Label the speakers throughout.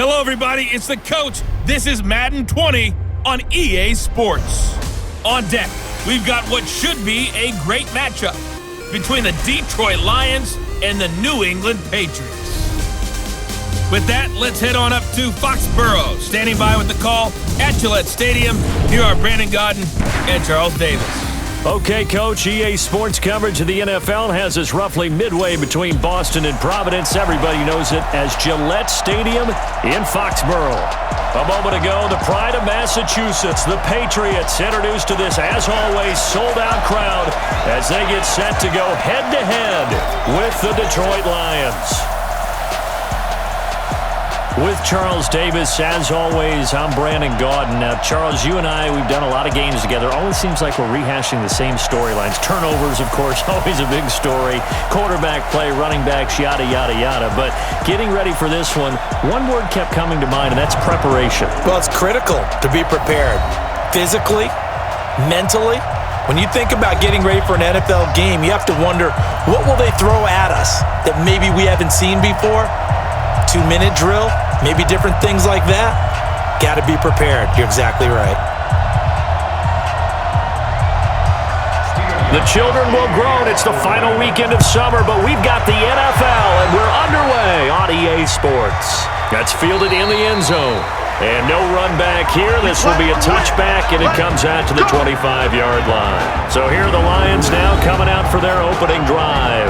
Speaker 1: Hello, everybody. It's the coach. This is Madden 20 on EA Sports. On deck, we've got what should be a great matchup between the Detroit Lions and the New England Patriots. With that, let's head on up to Foxborough. Standing by with the call at Gillette Stadium, here are Brandon Godden and Charles Davis.
Speaker 2: Okay, Coach, EA Sports coverage of the NFL has us roughly midway between Boston and Providence. Everybody knows it as Gillette Stadium in Foxborough. A moment ago, the pride of Massachusetts, the Patriots, introduced to this, as always, sold-out crowd as they get set to go head-to-head with the Detroit Lions. With Charles Davis, as always, I'm Brandon Gaudin. Now, Charles, you and I, we've done a lot of games together. Always seems like we're rehashing the same storylines. Turnovers, of course, always a big story. Quarterback play, running backs, yada, yada, yada. But getting ready for this one word kept coming to mind, and that's preparation.
Speaker 3: Well, it's critical to be prepared. Physically, mentally. When you think about getting ready for an NFL game, you have to wonder, what will they throw at us that maybe we haven't seen before? 2-minute drill, maybe different things like that. Got to be prepared. You're exactly right.
Speaker 2: The children will groan. It's the final weekend of summer, but we've got the NFL, and we're underway on EA Sports. That's fielded in the end zone. And no run back here. This will be a touchback, and it comes out to the 25-yard line. So here are the Lions now coming out for their opening drive.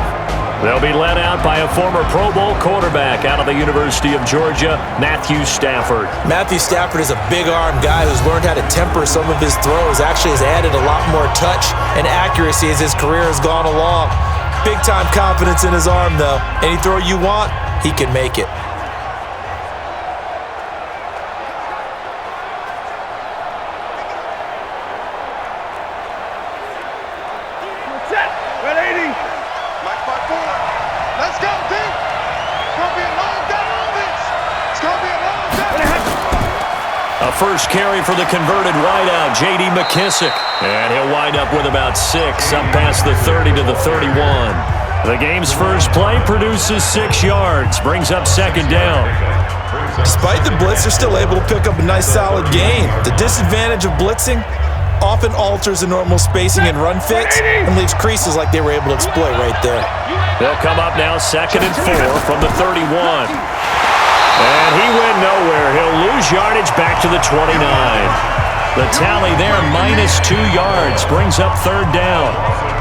Speaker 2: They'll be led out by a former Pro Bowl quarterback out of the University of Georgia, Matthew Stafford.
Speaker 3: Matthew Stafford is a big-arm guy who's learned how to temper some of his throws. Actually has added a lot more touch and accuracy as his career has gone along. Big-time confidence in his arm, though. Any throw you want, he can make it.
Speaker 2: First carry for the converted wideout, J.D. McKissick. And he'll wind up with about 6, up past the 30 to the 31. The game's first play produces 6 yards, brings up second down.
Speaker 3: Despite the blitz, they're still able to pick up a nice solid gain. The disadvantage of blitzing often alters the normal spacing and run fits and leaves creases like they were able to exploit right there.
Speaker 2: They'll come up now 2nd and 4 from the 31. And he went nowhere. He'll lose yardage back to the 29. The tally there, minus 2 yards, brings up third down.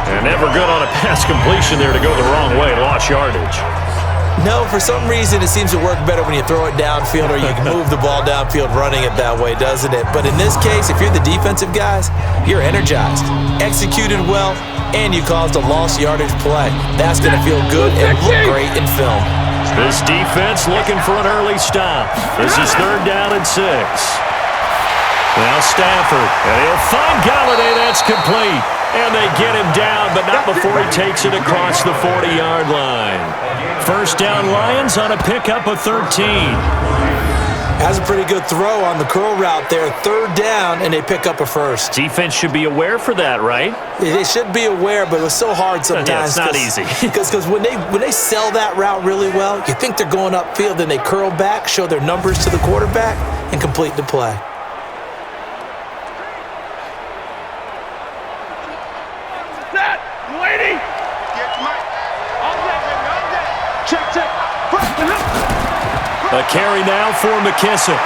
Speaker 2: And never good on a pass completion there to go the wrong way, lost yardage.
Speaker 3: No, for some reason it seems to work better when you throw it downfield or you can move the ball downfield running it that way, doesn't it? But in this case, if you're the defensive guys, you're energized, executed well, and you caused a lost yardage play. That's going to feel good and look great in film.
Speaker 2: This defense looking for an early stop. This is third down and 6. Now Stafford, and he'll find Galladay. That's complete. And they get him down, but not before he takes it across the 40-yard line. First down Lions on a pickup of 13.
Speaker 3: Has a pretty good throw on the curl route there. Third down, and they pick up a first.
Speaker 2: Defense should be aware for that, right?
Speaker 3: They should be aware, but it was so hard sometimes.
Speaker 2: Yeah, it's not easy.
Speaker 3: Because when they sell that route really well, you think they're going upfield, then they curl back, show their numbers to the quarterback, and complete the play.
Speaker 2: A carry now for McKissick.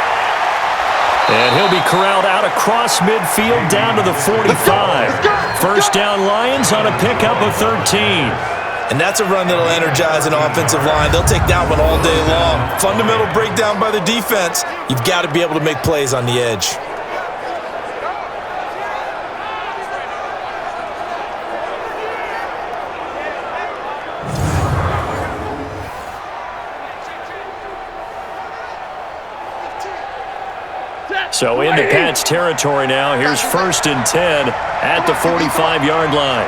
Speaker 2: And he'll be corralled out across midfield down to the 45. First down Lions on a pickup of 13.
Speaker 3: And that's a run that'll energize an offensive line. They'll take that one all day long. Fundamental breakdown by the defense. You've got to be able to make plays on the edge.
Speaker 2: So in the Pats territory now, here's 1st and 10 at the 45-yard line.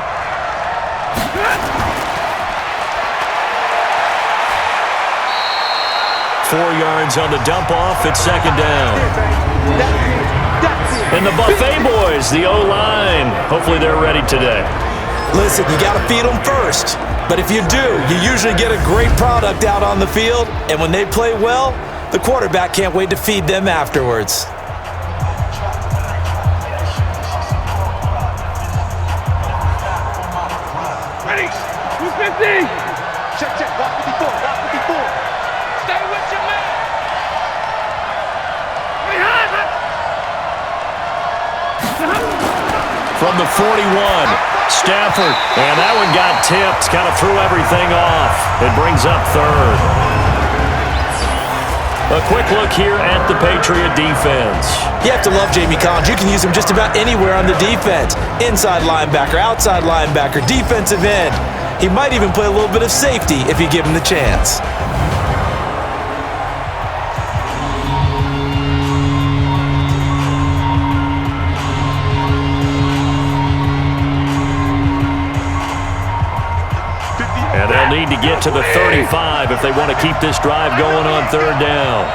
Speaker 2: Four yards on the dump off at second down. And the Buffet boys, the O-line, hopefully they're ready today.
Speaker 3: Listen, you got to feed them first. But if you do, you usually get a great product out on the field. And when they play well, The quarterback can't wait to feed them afterwards.
Speaker 4: Ready? 250. Check. Rock 54. Stay with your man.
Speaker 2: From the 41, Stafford. And that one got tipped. Kind of threw everything off. It brings up third. A quick look here at the Patriot defense.
Speaker 3: You have to love Jamie Collins. You can use him just about anywhere on the defense. Inside linebacker, outside linebacker, defensive end. He might even play a little bit of safety if you give him the chance.
Speaker 2: And they'll need to get to the 35 if they want to keep this drive going on third down.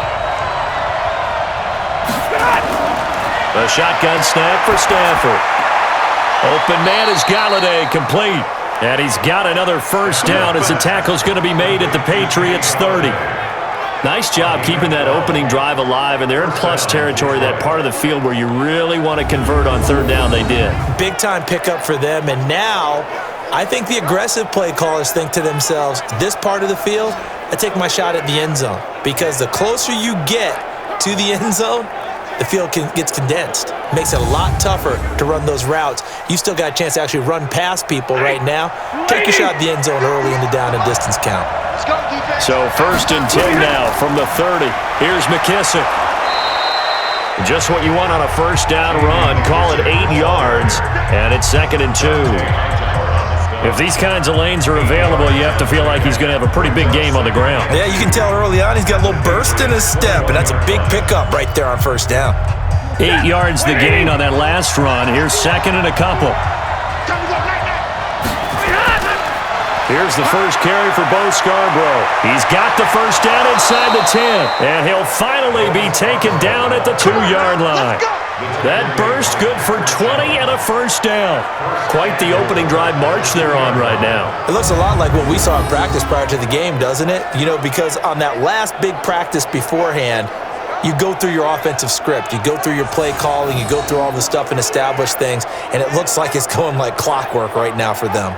Speaker 2: A shotgun snap for Stafford. Open man is Galladay, complete. And he's got another first down as the tackle's going to be made at the Patriots 30. Nice job keeping that opening drive alive, and they're in plus territory, that part of the field where you really want to convert on third down. They did.
Speaker 3: Big time pickup for them, and now I think the aggressive play callers think to themselves, this part of the field, I take my shot at the end zone. Because the closer you get to the end zone, the field gets condensed. Makes it a lot tougher to run those routes. You still got a chance to actually run past people right now. Take your shot at the end zone early in the down and distance count.
Speaker 2: So 1st and 10 now from the 30. Here's McKissick. Just what you want on a first down run. Call it 8 yards, and it's 2nd and 2. If these kinds of lanes are available, you have to feel like he's going to have a pretty big game on the ground.
Speaker 3: Yeah, you can tell early on he's got a little burst in his step, and that's a big pickup right there on first down.
Speaker 2: 8 yards the gain on that last run. Here's 2nd and a couple. Here's the first carry for Bo Scarborough. He's got the first down inside the 10, and he'll finally be taken down at the 2-yard line. That burst good for 20 and a first down. Quite the opening drive march they're on right now.
Speaker 3: It looks a lot like what we saw in practice prior to the game, doesn't it? You know, because on that last big practice beforehand, you go through your offensive script, you go through your play calling, you go through all the stuff and establish things, and it looks like it's going like clockwork right now for them.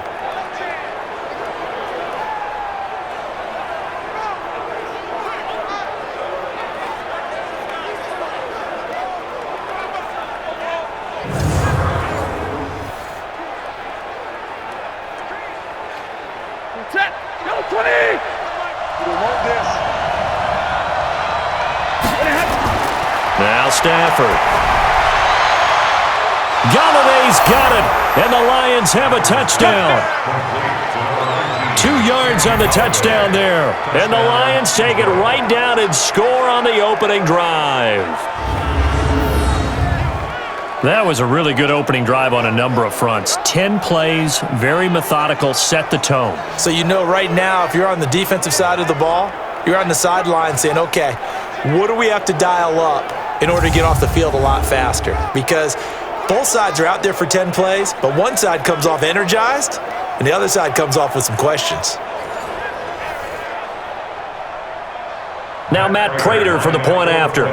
Speaker 2: Now Stafford. Galladay's got it, and the Lions have a touchdown. 2 yards on the touchdown there, and the Lions take it right down and score on the opening drive. That was a really good opening drive on a number of fronts. 10 plays, very methodical, set the tone.
Speaker 3: So you know right now, if you're on the defensive side of the ball, you're on the sideline saying, okay, what do we have to dial up in order to get off the field a lot faster? Because both sides are out there for 10 plays, but one side comes off energized, and the other side comes off with some questions.
Speaker 2: Now Matt Prater for the point after.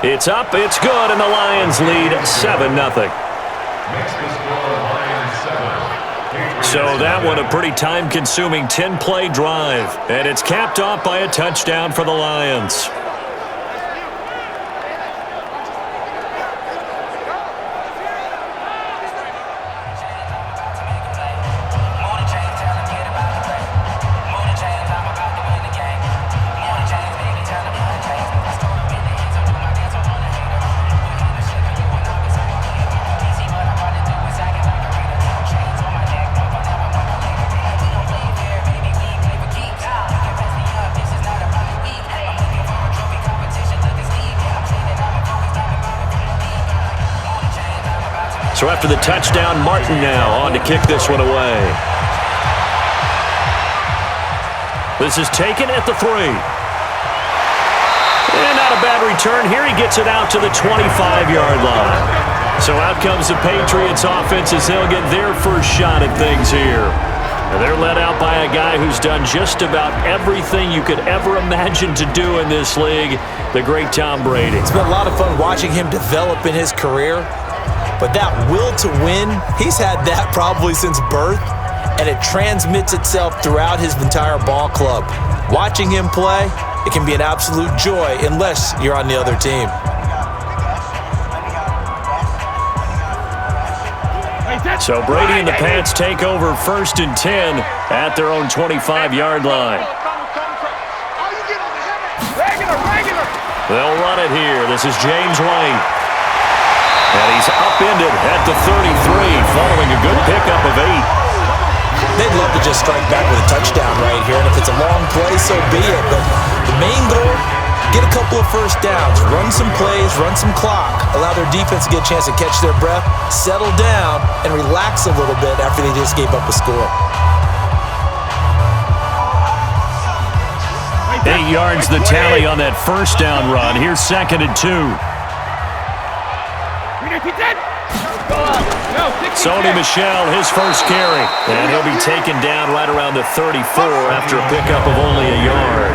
Speaker 2: It's up, it's good, and the Lions lead 7-0. So that one a pretty time-consuming 10-play drive, and it's capped off by a touchdown for the Lions. So after the touchdown, Martin now on to kick this one away. This is taken at the 3. And not a bad return here. He gets it out to the 25-yard line. So out comes the Patriots offense as they'll get their first shot at things here. And they're led out by a guy who's done just about everything you could ever imagine to do in this league, the great Tom Brady.
Speaker 3: It's been a lot of fun watching him develop in his career, but that will to win, he's had that probably since birth, and it transmits itself throughout his entire ball club. Watching him play, it can be an absolute joy unless you're on the other team.
Speaker 2: So Brady and the Pats take over 1st and 10 at their own 25-yard line. They'll run it here. This is James White. And he's upended at the 33, following a good pickup of 8.
Speaker 3: They'd love to just strike back with a touchdown right here, and if it's a long play, so be it. But the main goal, get a couple of first downs, run some plays, run some clock, allow their defense to get a chance to catch their breath, settle down, and relax a little bit after they just gave up a score.
Speaker 2: 8 yards the tally on that first down run. Here's 2nd and 2. Sony Michel, his first carry. And he'll be taken down right around the 34 after a pickup of only a yard.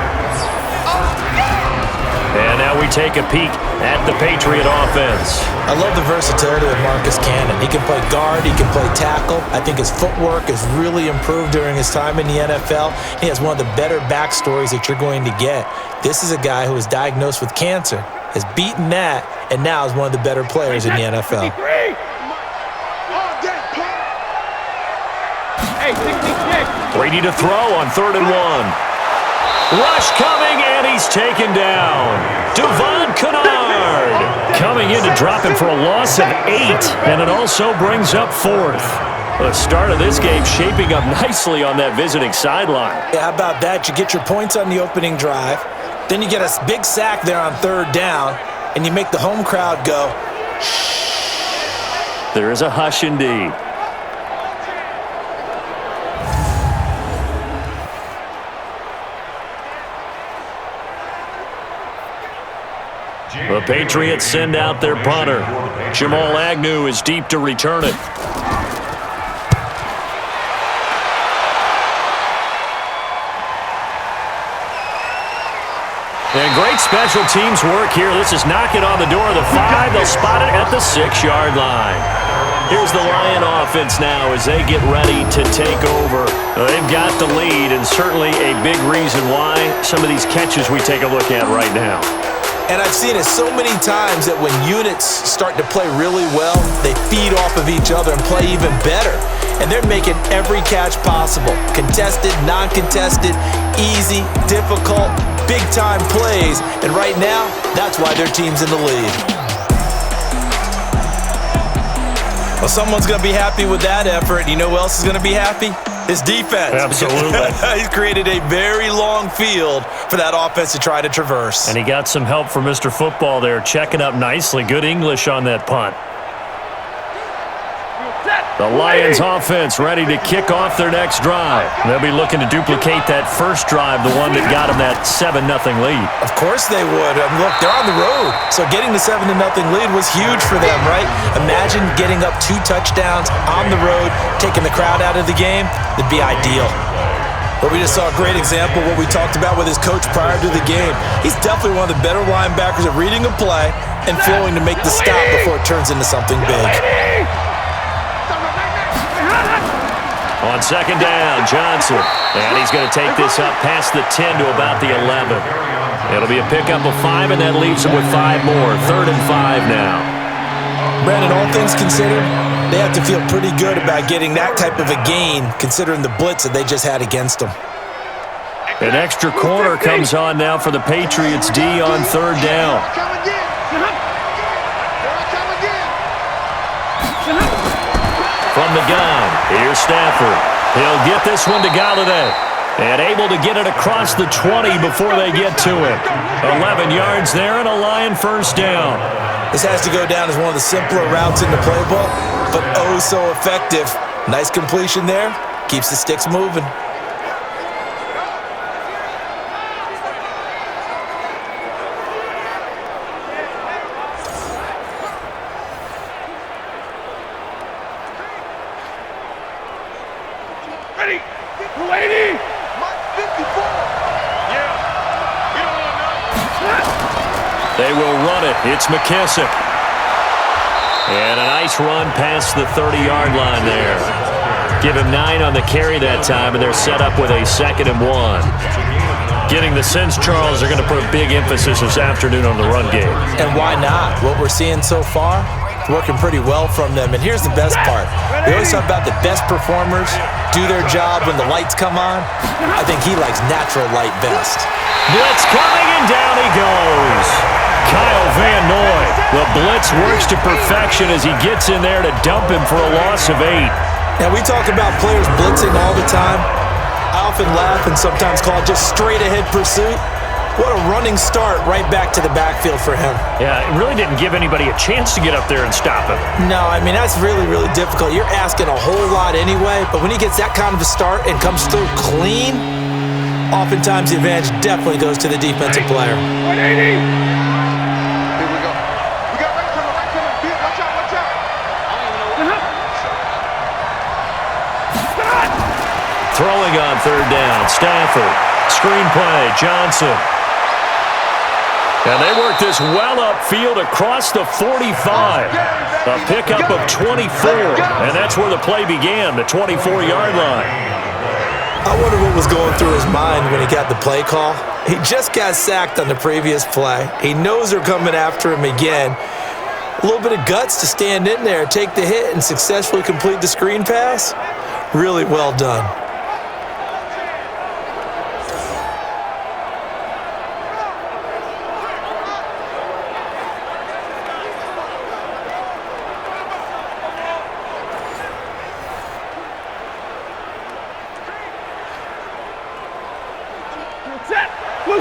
Speaker 2: And now we take a peek at the Patriot offense.
Speaker 3: I love the versatility of Marcus Cannon. He can play guard, he can play tackle. I think his footwork has really improved during his time in the NFL. He has one of the better backstories that you're going to get. This is a guy who was diagnosed with cancer, has beaten that, and now is one of the better players in the NFL.
Speaker 2: Brady to throw on 3rd and 1. Rush coming, and he's taken down. Devon Kennard coming in to drop him for a loss of 8, and it also brings up 4th. The start of this game shaping up nicely on that visiting sideline.
Speaker 3: Yeah, how about that? You get your points on the opening drive, then you get a big sack there on 3rd down, and you make the home crowd go, shh.
Speaker 2: There is a hush indeed. The Patriots send out their punter. Jamal Agnew is deep to return it. And great special teams work here. This is knocking on the door of the 5. They'll spot it at the 6-yard line. Here's the Lion offense now as they get ready to take over. They've got the lead, and certainly a big reason why some of these catches we take a look at right now.
Speaker 3: And I've seen it so many times that when units start to play really well, they feed off of each other and play even better. And they're making every catch possible. Contested, non-contested, easy, difficult, big-time plays. And right now, that's why their team's in the lead. Well, someone's going to be happy with that effort. You know who else is going to be happy? His defense.
Speaker 2: Absolutely.
Speaker 3: He's created a very long field for that offense to try to traverse.
Speaker 2: And he got some help from Mr. Football there, checking up nicely. Good English on that punt. The Lions offense ready to kick off their next drive. They'll be looking to duplicate that first drive, the one that got them that 7-0 lead.
Speaker 3: Of course they would. Look, they're on the road, so getting the 7-0 lead was huge for them, right? Imagine getting up 2 touchdowns on the road, taking the crowd out of the game. It'd be ideal. But we just saw a great example of what we talked about with his coach prior to the game. He's definitely one of the better linebackers at reading a play and flowing to make the stop before it turns into something big.
Speaker 2: On 2nd down, Johnson. And he's going to take this up past the 10 to about the 11. It'll be a pickup of 5, and that leaves him with 5 more. 3rd and 5 now.
Speaker 3: Brandon, all things considered, they have to feel pretty good about getting that type of a gain, considering the blitz that they just had against them.
Speaker 2: An extra corner comes on now for the Patriots D on 3rd down. From the gun, here's Stafford. He'll get this one to Galladay. And able to get it across the 20 before they get to him. 11 yards there and a Lion first down.
Speaker 3: This has to go down as one of the simpler routes in the playbook, but oh so effective. Nice completion there. Keeps the sticks moving.
Speaker 4: Ready. 280.
Speaker 2: They will run it. It's McKissick. And a nice run past the 30-yard line there. Give him 9 on the carry that time, and they're set up with a 2nd and 1. Getting the sense Charles are going to put a big emphasis this afternoon on the run game.
Speaker 3: And why not? What we're seeing so far, working pretty well from them. And here's the best part. We always talk about the best performers do their job when the lights come on. I think he likes natural light best.
Speaker 2: Blitz coming, and down he goes. Kyle Van Noy. The blitz works to perfection as he gets in there to dump him for a loss of 8.
Speaker 3: Now, we talk about players blitzing all the time. I often laugh and sometimes call it just straight-ahead pursuit. What a running start right back to the backfield for him.
Speaker 2: Yeah, it really didn't give anybody a chance to get up there and stop him.
Speaker 3: No, I mean, that's really, really difficult. You're asking a whole lot anyway, but when he gets that kind of a start and comes through clean, oftentimes the advantage definitely goes to the defensive player.
Speaker 4: 180.
Speaker 2: Throwing on 3rd down, Stafford. Screen play, Johnson. And they work this well upfield across the 45. A pickup of 24, and that's where the play began, the 24-yard line.
Speaker 3: I wonder what was going through his mind when he got the play call. He just got sacked on the previous play. He knows they're coming after him again. A little bit of guts to stand in there, take the hit, and successfully complete the screen pass. Really well done.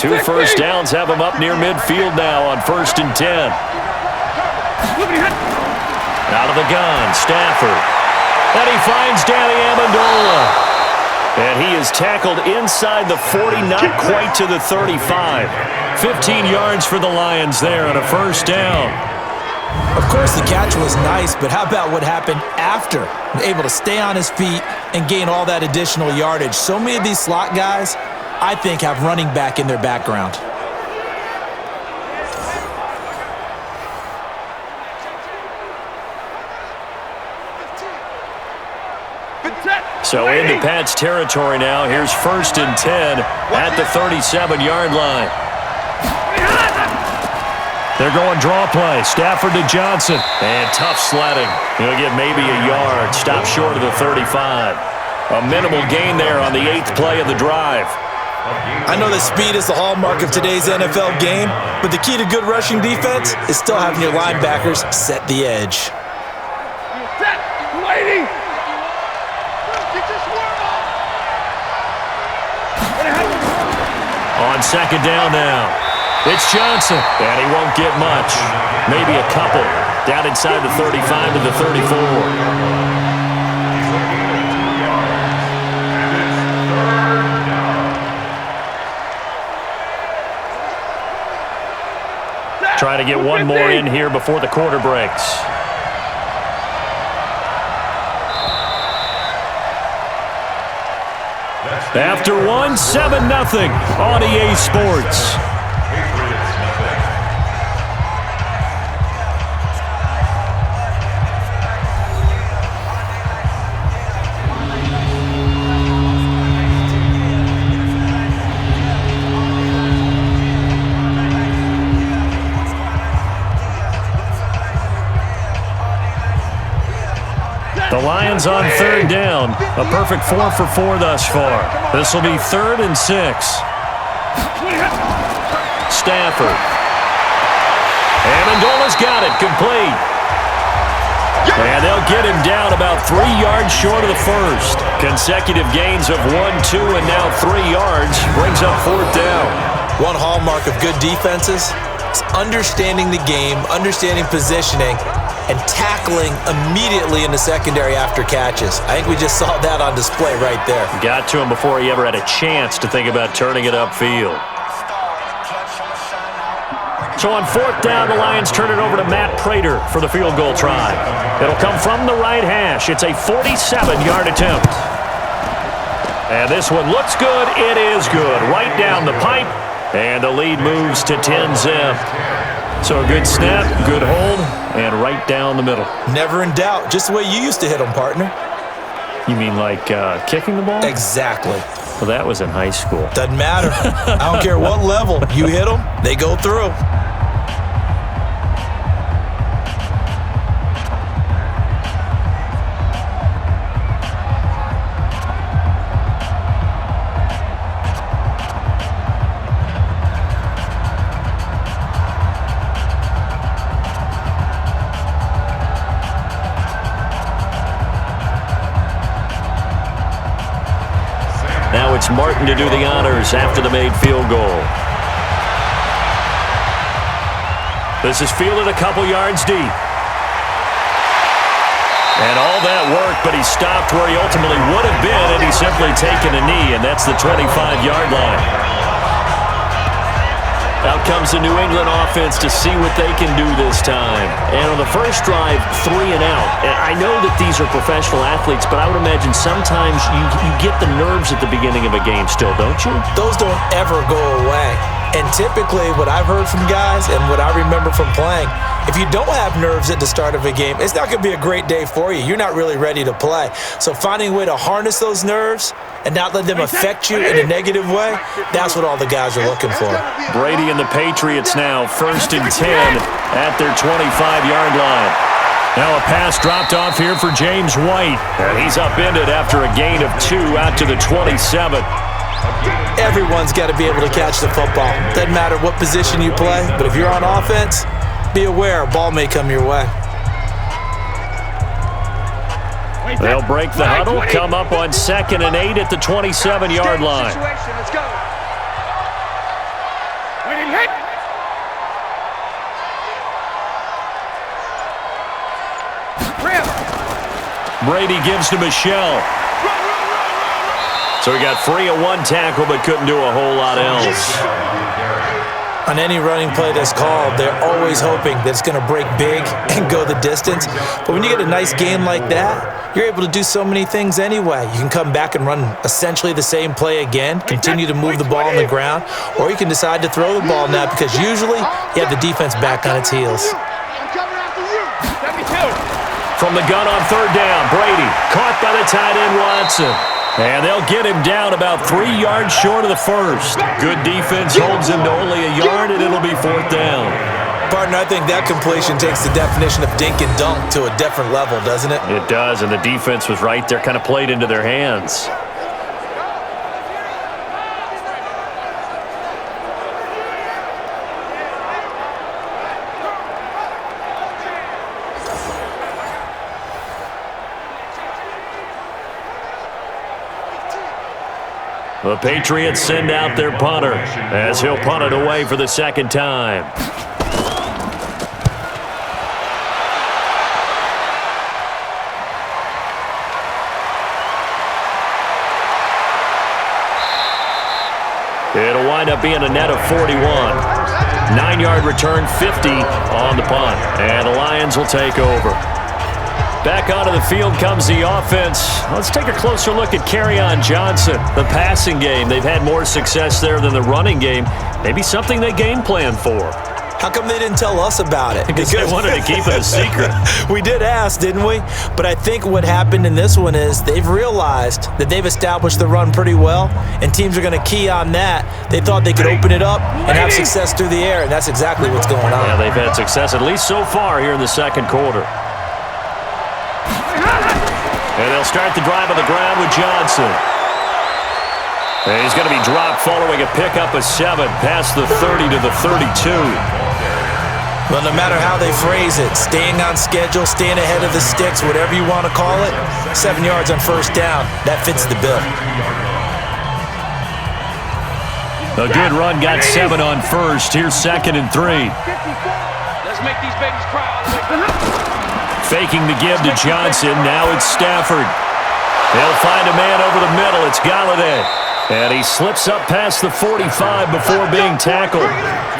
Speaker 2: Two first downs have him up near midfield now on 1st and 10. Out of the gun, Stafford. And he finds Danny Amendola. And he is tackled inside the 40, not quite to the 35. 15 yards for the Lions there on a 1st down.
Speaker 3: Of course, the catch was nice, but how about what happened after? Able to stay on his feet and gain all that additional yardage. So many of these slot guys, I think, have running back in their background.
Speaker 2: So into Pat's territory now. Here's 1st and 10 at the 37-yard line. They're going draw play. Stafford to Johnson. And tough sledding. He'll get maybe a yard. Stop short of the 35. A minimal gain there on the 8th play of the drive.
Speaker 3: I know that speed is the hallmark of today's NFL game, but the key to good rushing defense is still having your linebackers set the edge.
Speaker 4: Set. 280.
Speaker 2: On 2nd down now. It's Johnson, and he won't get much. Maybe a couple. Down inside the 35 to the 34. Trying to get one more in here before the quarter breaks. After one, 7-0 on EA Sports. The Lions on 3rd down. A perfect 4 for 4 thus far. This will be 3rd and 6. Stafford. Amendola's got it. Complete. And they'll get him down about 3 yards short of the first. Consecutive gains of 1, 2, and now 3 yards brings up 4th down.
Speaker 3: One hallmark of good defenses is understanding the game, understanding positioning, and tackling immediately in the secondary after catches. I think we just saw that on display right there.
Speaker 2: Got to him before he ever had a chance to think about turning it upfield. So on 4th down, the Lions turn it over to Matt Prater for the field goal try. It'll come from the right hash. It's a 47-yard attempt. And this one looks good. It is good. Right down the pipe. And the lead moves to 10-zip. So a good snap, good hold, and right down the middle.
Speaker 3: Never in doubt. Just the way you used to hit them, partner.
Speaker 2: You mean like kicking the ball?
Speaker 3: Exactly.
Speaker 2: Well, that was in high school.
Speaker 3: Doesn't matter. I don't care what level. You hit them, they go through.
Speaker 2: Now it's Martin to do the honors after the made field goal. This is fielded a couple yards deep. And all that work, but he stopped where he ultimately would have been, and he's simply taken a knee, and that's the 25-yard line. Out comes the New England offense to see what they can do this time. And on the first drive, 3 and out. And I know that these are professional athletes, but I would imagine sometimes you get the nerves at the beginning of a game still, don't you?
Speaker 3: Those don't ever go away. And typically what I've heard from guys and what I remember from playing, if you don't have nerves at the start of a game, it's not going to be a great day for you. You're not really ready to play. So finding a way to harness those nerves and not let them affect you in a negative way, that's what all the guys are looking for.
Speaker 2: Brady and the Patriots now, 1st and 10 at their 25-yard line. Now a pass dropped off here for James White. And he's upended after a gain of 2 out to the 27.
Speaker 3: Everyone's got to be able to catch the football. Doesn't matter what position you play, but if you're on offense, be aware a ball may come your way.
Speaker 2: They'll break the huddle, come up on 2nd and 8 at the 27-yard line.
Speaker 4: Let's go. Hit.
Speaker 2: Brady gives to Michelle. So he got free of 1 tackle, but couldn't do a whole lot else.
Speaker 3: On any running play that's called, they're always hoping that it's going to break big and go the distance. But when you get a nice game like that, you're able to do so many things anyway. You can come back and run essentially the same play again, continue to move the ball on the ground, or you can decide to throw the ball now because usually you have the defense back on its heels.
Speaker 2: From the gun on 3rd down, Brady caught by the tight end Watson. And they'll get him down about 3 yards short of the first. Good defense holds him to only a yard, and it'll be 4th down.
Speaker 3: Partner, I think that completion takes the definition of dink and dunk to a different level, doesn't it?
Speaker 2: It does, and the defense was right there, kind of played into their hands. The Patriots send out their punter as he'll punt it away for the 2nd time. It'll wind up being a net of 41. 9-yard return, 50 on the punt. And the Lions will take over. Back onto the field comes the offense. Let's take a closer look at Kerryon Johnson. The passing game, they've had more success there than the running game. Maybe something they game plan for.
Speaker 3: How come they didn't tell us about it?
Speaker 2: Because they wanted to keep it a secret.
Speaker 3: We did ask, didn't we? But I think what happened in this one is they've realized that they've established the run pretty well, and teams are going to key on that. They thought they could open it up and have success through the air, and that's exactly what's going on.
Speaker 2: Yeah, they've had success at least so far here in the 2nd quarter. And they'll start the drive on the ground with Johnson. And he's going to be dropped following a pickup of 7 past the 30 to the 32.
Speaker 3: Well, no matter how they phrase it, staying on schedule, staying ahead of the sticks, whatever you want to call it, 7 yards on 1st down, that fits the bill.
Speaker 2: A good run got 7 on 1st. Here's 2nd and 3.
Speaker 4: Let's make these babies cry.
Speaker 2: Faking the give to Johnson. Now it's Stafford. They'll find a man over the middle. It's Galladay. And he slips up past the 45 before being tackled.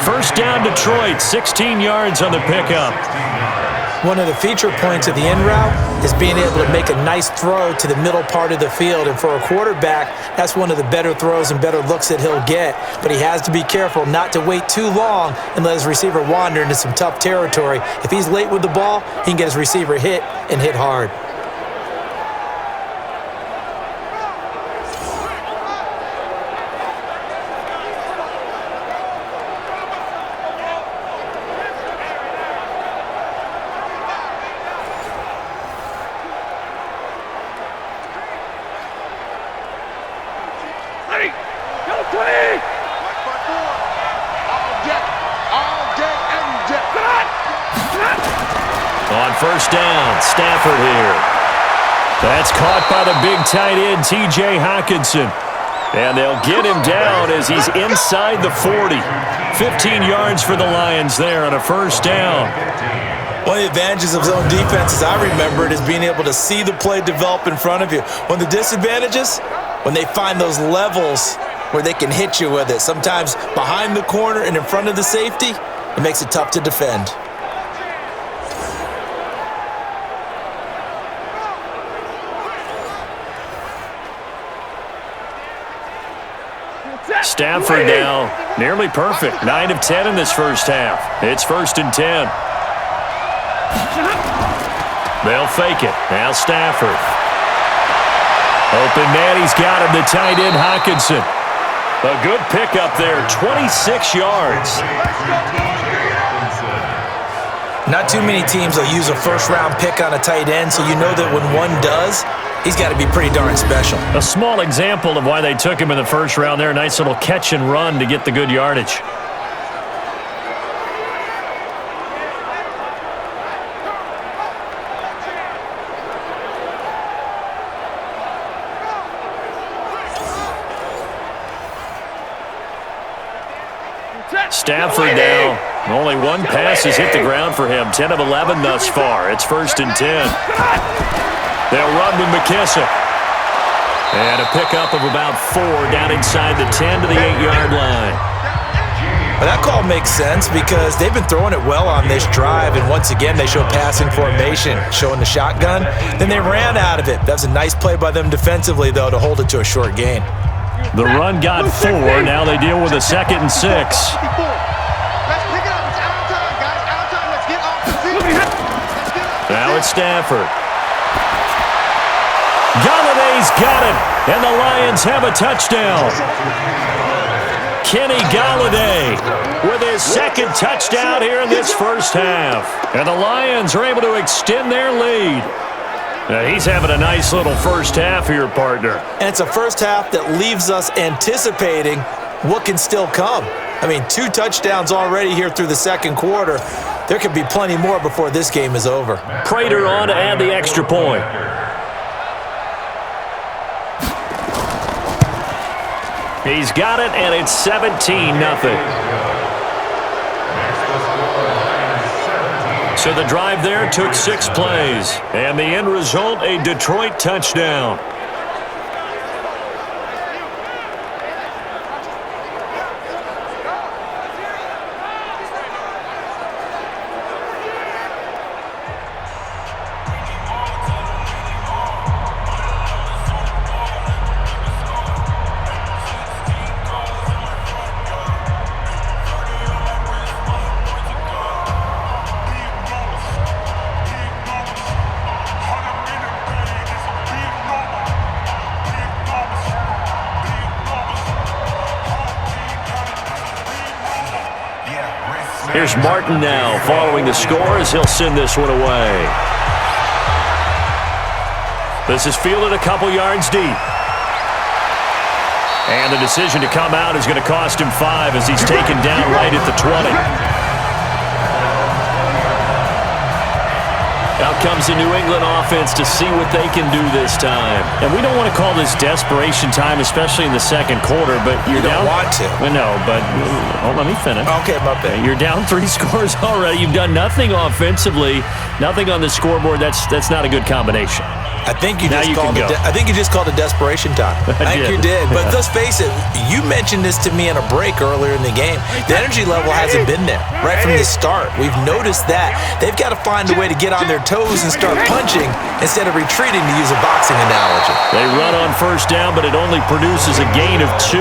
Speaker 2: 1st down Detroit, 16 yards on the pickup.
Speaker 3: One of the feature points of the in route is being able to make a nice throw to the middle part of the field. And for a quarterback, that's one of the better throws and better looks that he'll get. But he has to be careful not to wait too long and let his receiver wander into some tough territory. If he's late with the ball, he can get his receiver hit and hit hard.
Speaker 2: On first down, Stafford here. That's caught by the big tight end, T.J. Hockenson. And they'll get him down as he's inside the 40. 15 yards for the Lions there on a first down.
Speaker 3: One of the advantages of zone defense, as I remember it, is being able to see the play develop in front of you. One of the disadvantages, when they find those levels where they can hit you with it, sometimes behind the corner and in front of the safety, it makes it tough to defend.
Speaker 2: Stafford now nearly perfect. 9 of 10 in this first half. It's 1st and 10. They'll fake it. Now Stafford. Open man, he's got him, the tight end Hockenson. A good pickup there, 26 yards.
Speaker 3: Not too many teams will use a first-round pick on a tight end, so you know that when one does, he's got to be pretty darn special.
Speaker 2: A small example of why they took him in the first round there. A nice little catch and run to get the good yardage. Stafford now. Only one pass has hit the ground for him. 10 of 11 thus far. It's 1st and 10. They'll run with McKissick. And a pickup of about 4 down inside the 10 to the 8-yard line.
Speaker 3: Well, that call makes sense because they've been throwing it well on this drive, and once again they show passing formation, showing the shotgun. Then they ran out of it. That was a nice play by them defensively, though, to hold it to a short gain.
Speaker 2: The run got 4. Now they deal with a 2nd and 6. Now it's Stafford. Galladay's got it, and the Lions have a touchdown. Kenny Galladay with his 2nd touchdown here in this first half. And the Lions are able to extend their lead. Now he's having a nice little first half here, partner.
Speaker 3: And it's a first half that leaves us anticipating what can still come. I mean, 2 touchdowns already here through the second quarter. There could be plenty more before this game is over.
Speaker 2: Prater on to add the extra point. He's got it, and it's 17-0. So the drive there took 6 plays, and the end result, a Detroit touchdown. Here's Martin now, following the score as he'll send this one away. This is fielded a couple yards deep. And the decision to come out is going to cost him 5 as he's taken down right at the 20. Out comes the New England offense to see what they can do this time. And we don't want to call this desperation time, especially in the second quarter, but you're down.
Speaker 3: You don't want to.
Speaker 2: No, but let me finish.
Speaker 3: Okay, my bad.
Speaker 2: You're down 3 scores already. You've done nothing offensively, nothing on the scoreboard. That's not a good combination.
Speaker 3: I think you
Speaker 2: Now
Speaker 3: just
Speaker 2: you can
Speaker 3: called
Speaker 2: go.
Speaker 3: I think you just called it desperation time. I think you did. But let's face it, you mentioned this to me in a break earlier in the game. The energy level hasn't been there right from the start. We've noticed that. They've got to find a way to get on their toes and start punching instead of retreating, to use a boxing analogy.
Speaker 2: They run on first down, but it only produces a gain of 2.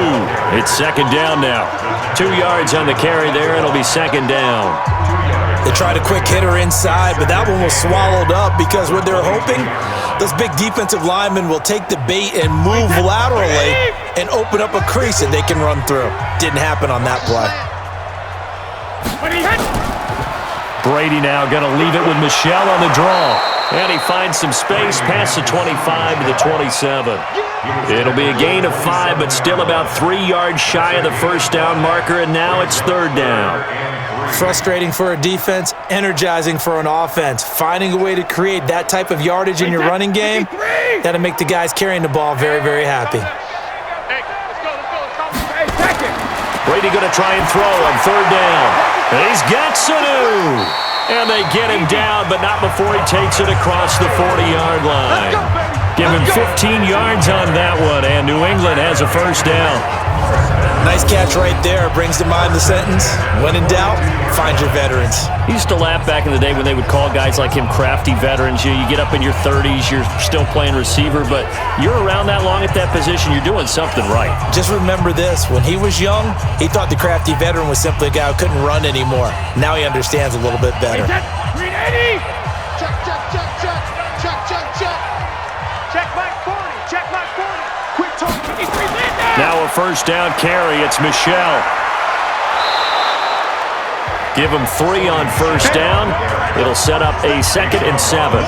Speaker 2: It's second down now. 2 yards on the carry there. It'll be second down.
Speaker 3: They tried a quick hitter inside, but that one was swallowed up because what they're hoping, those big defensive linemen will take the bait and move laterally and open up a crease that they can run through. Didn't happen on that play.
Speaker 2: Brady now going to leave it with Michel on the draw. And he finds some space past the 25 to the 27. It'll be a gain of 5, but still about 3 yards shy of the first down marker, and now it's third down.
Speaker 3: Frustrating for a defense, energizing for an offense. Finding a way to create that type of yardage in your running game, that'll make the guys carrying the ball very, very happy.
Speaker 2: Brady going to try and throw on third down. And he's got Sanu. And they get him down, but not before he takes it across the 40-yard line. Give him 15 yards on that one, and New England has a first down.
Speaker 3: Nice catch right there. Brings to mind the sentence, when in doubt, find your veterans.
Speaker 2: He used to laugh back in the day when they would call guys like him crafty veterans. You get up in your 30s, you're still playing receiver, but you're around that long at that position, you're doing something right.
Speaker 3: Just remember this. When he was young, he thought the crafty veteran was simply a guy who couldn't run anymore. Now he understands a little bit better.
Speaker 4: Green 80. Check, check, check, check. Check, check, check. Check mark 40. Check mark 40. Quick talk.
Speaker 2: Now a first down carry. It's Michel. Give him 3 on first down. It'll set up a 2nd and 7.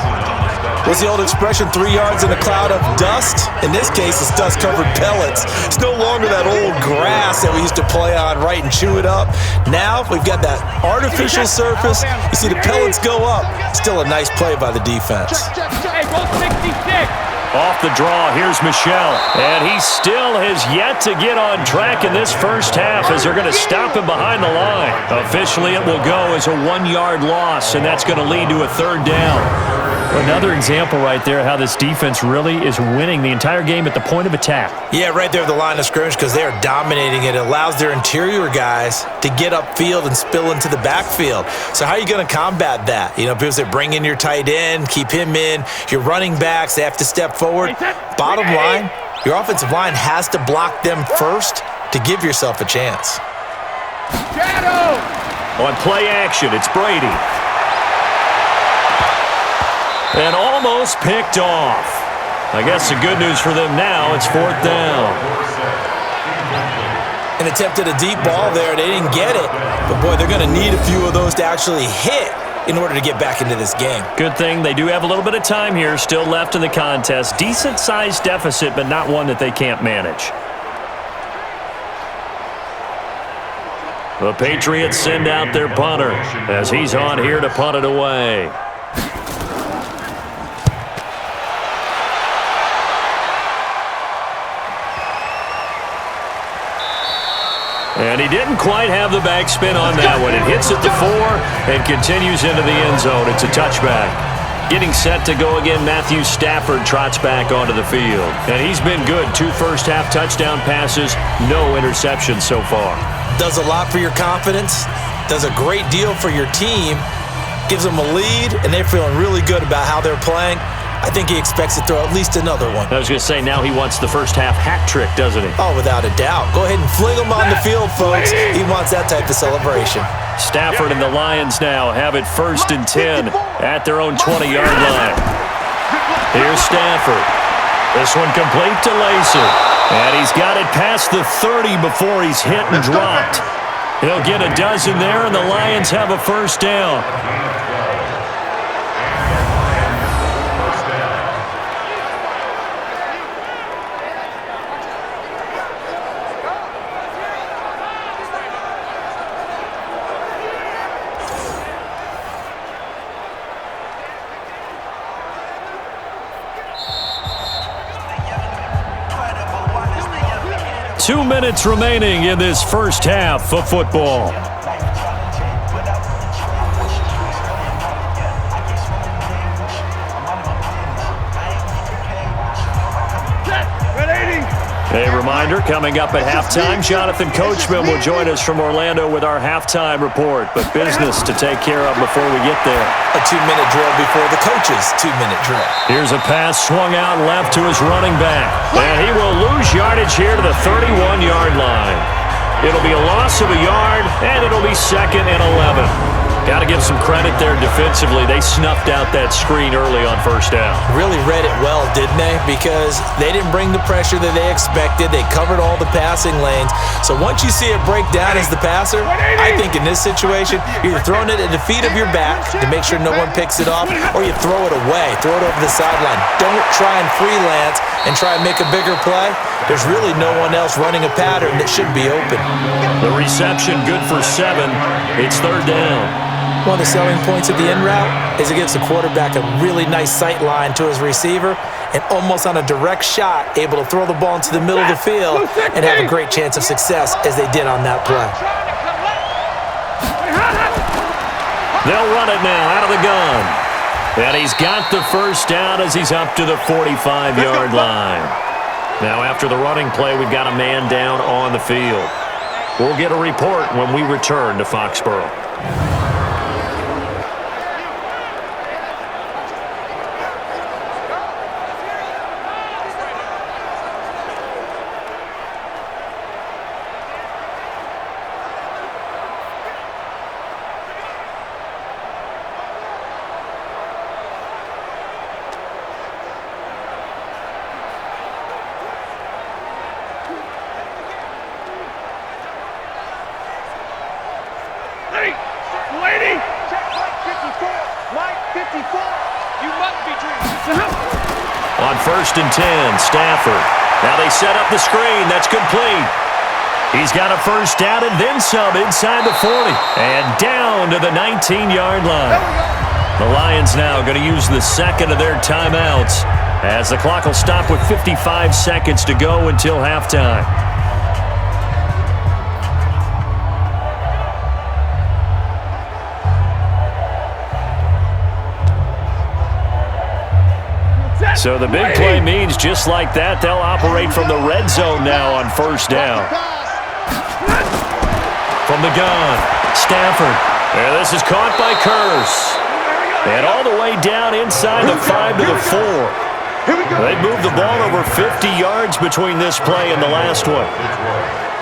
Speaker 3: What's the old expression, 3 yards in a cloud of dust? In this case, it's dust-covered pellets. It's no longer that old grass that we used to play on, right, and chew it up. Now we've got that artificial surface. You see the pellets go up. Still a nice play by the defense.
Speaker 4: Hey, roll 66.
Speaker 2: Off the draw, here's Michel. And he still has yet to get on track in this first half as they're going to stop him behind the line. Officially, it will go as a 1-yard loss, and that's going to lead to a third down. Another example right there how this defense really is winning the entire game at the point of attack.
Speaker 3: Yeah, right there at the line of scrimmage because they are dominating it. It allows their interior guys to get upfield and spill into the backfield. So how are you going to combat that? You know, because they bring in your tight end, keep him in. Your running backs, they have to step forward. Bottom line, your offensive line has to block them first to give yourself a chance.
Speaker 4: Shadow.
Speaker 2: On play action, it's Brady. And almost picked off. I guess the good news for them now, it's 4th down.
Speaker 3: An attempt at a deep ball there. They didn't get it. But, boy, they're going to need a few of those to actually hit in order to get back into this game.
Speaker 2: Good thing they do have a little bit of time here still left in the contest. Decent-sized deficit, but not one that they can't manage. The Patriots send out their punter as he's on here to punt it away. And he didn't quite have the backspin on that one. It hits at the 4 and continues into the end zone. It's a touchback. Getting set to go again, Matthew Stafford trots back onto the field. And he's been good. 2 first-half touchdown passes, no interceptions so far.
Speaker 3: Does a lot for your confidence. Does a great deal for your team. Gives them a lead, and they're feeling really good about how they're playing. I think he expects to throw at least another one.
Speaker 2: I was going to say, now he wants the first-half hat trick, doesn't he?
Speaker 3: Oh, without a doubt. Go ahead and fling him on the field, folks. He wants that type of celebration.
Speaker 2: Stafford and the Lions now have it 1st and 10 at their own 20-yard line. Here's Stafford. This one complete to Lacer. And he's got it past the 30 before he's hit and dropped. He'll get a dozen there, and the Lions have a first down. Two minutes remaining in this first half of football. Reminder, coming up at halftime, Jonathan Coachman will join us from Orlando with our halftime report. But business to take care of before we get there.
Speaker 3: A 2-minute drill before the coach's 2-minute drill.
Speaker 2: Here's a pass swung out left to his running back. And he will lose yardage here to the 31-yard line. It'll be a loss of a yard, and it'll be 2nd and 11. Got to give some credit there defensively. They snuffed out that screen early on first down.
Speaker 3: Really read it well, didn't they? Because they didn't bring the pressure that they expected. They covered all the passing lanes. So once you see it break down as the passer, I think in this situation, you're throwing it at the feet of your back to make sure no one picks it off, or you throw it away, throw it over the sideline. Don't try and freelance and try and make a bigger play. There's really no one else running a pattern that should be open.
Speaker 2: The reception good for 7. It's 3rd down.
Speaker 3: One of the selling points of the in route is it gives the quarterback a really nice sight line to his receiver and almost on a direct shot able to throw the ball into the middle of the field and have a great chance of success as they did on that play.
Speaker 2: They'll run it now out of the gun. And he's got the first down as he's up to the 45-yard line. Now after the running play, we've got a man down on the field. We'll get a report when we return to Foxborough.
Speaker 4: Lady! Check Mike 54. Mike 54. You must be dreaming.
Speaker 2: On 1st and 10, Stafford. Now they set up the screen. That's complete. He's got a first down and then some inside the 40. And down to the 19-yard line. The Lions now going to use the second of their timeouts as the clock will stop with 55 seconds to go until halftime. So the big play means just like that, they'll operate from the red zone now on first down. From the gun, Stafford. And this is caught by Curse. And all the way down inside the 5 to the 4. They moved the ball over 50 yards between this play and the last one.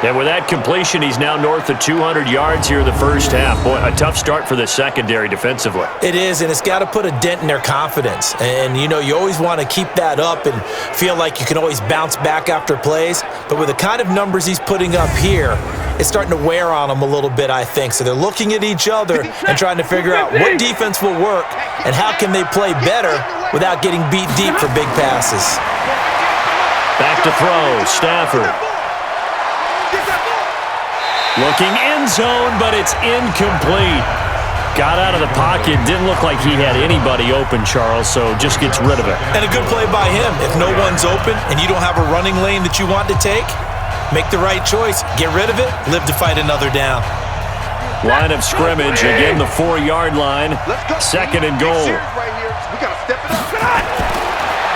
Speaker 2: And with that completion, he's now north of 200 yards here in the first half. Boy, a tough start for the secondary defensively.
Speaker 3: It is, and it's got to put a dent in their confidence. And, you know, you always want to keep that up and feel like you can always bounce back after plays. But with the kind of numbers he's putting up here, it's starting to wear on them a little bit, I think. So they're looking at each other and trying to figure out what defense will work and how can they play better without getting beat deep for big passes.
Speaker 2: Back to throw, Stafford. Looking end zone, but it's incomplete. Got out of the pocket. Didn't look like he had anybody open, Charles, so just gets rid of it.
Speaker 3: And a good play by him. If no one's open and you don't have a running lane that you want to take, make the right choice. Get rid of it. Live to fight another down.
Speaker 2: Line of scrimmage, again the 4-yard line. 2nd and goal.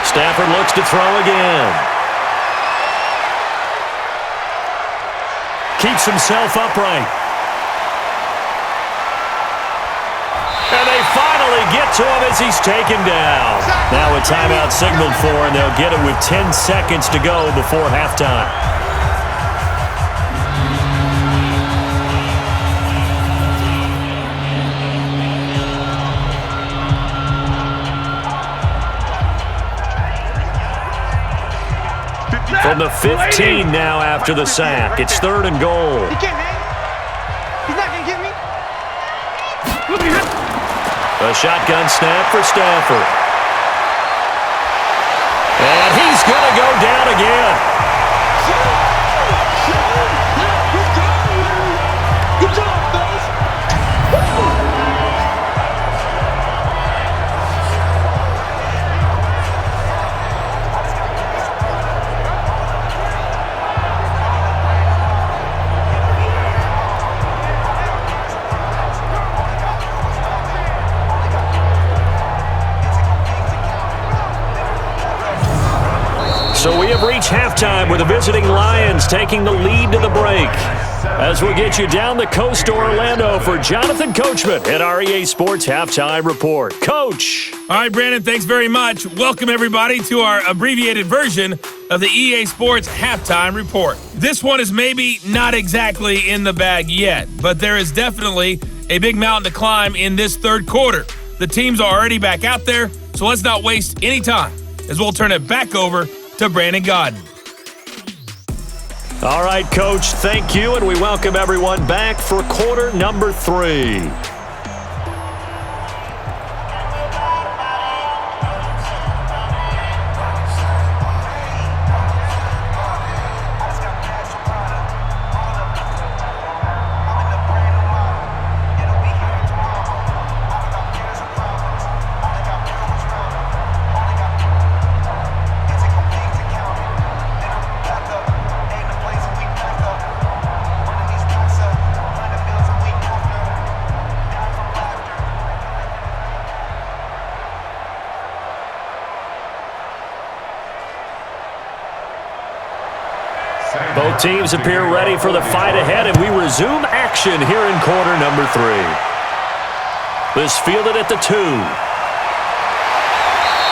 Speaker 2: Stafford looks to throw again. Keeps himself upright. And they finally get to him as he's taken down. Now a timeout signaled for, and they'll get it with 10 seconds to go before halftime. From the 15 now after the sack. It's 3rd and goal.
Speaker 4: He can't hang. He's not going to get me.
Speaker 2: A shotgun snap for Stafford. And he's going to go down again.
Speaker 4: Good job, fellas.
Speaker 2: So we have reached halftime. halftime with the visiting Lions taking the lead to the break. As we get you down the coast to Orlando for Jonathan Coachman at our EA Sports Halftime Report. Coach.
Speaker 1: All right, Brandon, thanks very much. Welcome, everybody, to our abbreviated version of the EA Sports Halftime Report. This one is maybe not exactly in the bag yet, but there is definitely a big mountain to climb in this third quarter. The teams are already back out there, so let's not waste any time as we'll turn it back over to Brandon Godden.
Speaker 2: All right, Coach, thank you, and we welcome everyone back for quarter number 3. Both teams appear ready for the fight ahead, and we resume action here in quarter number 3. This fielded at the 2.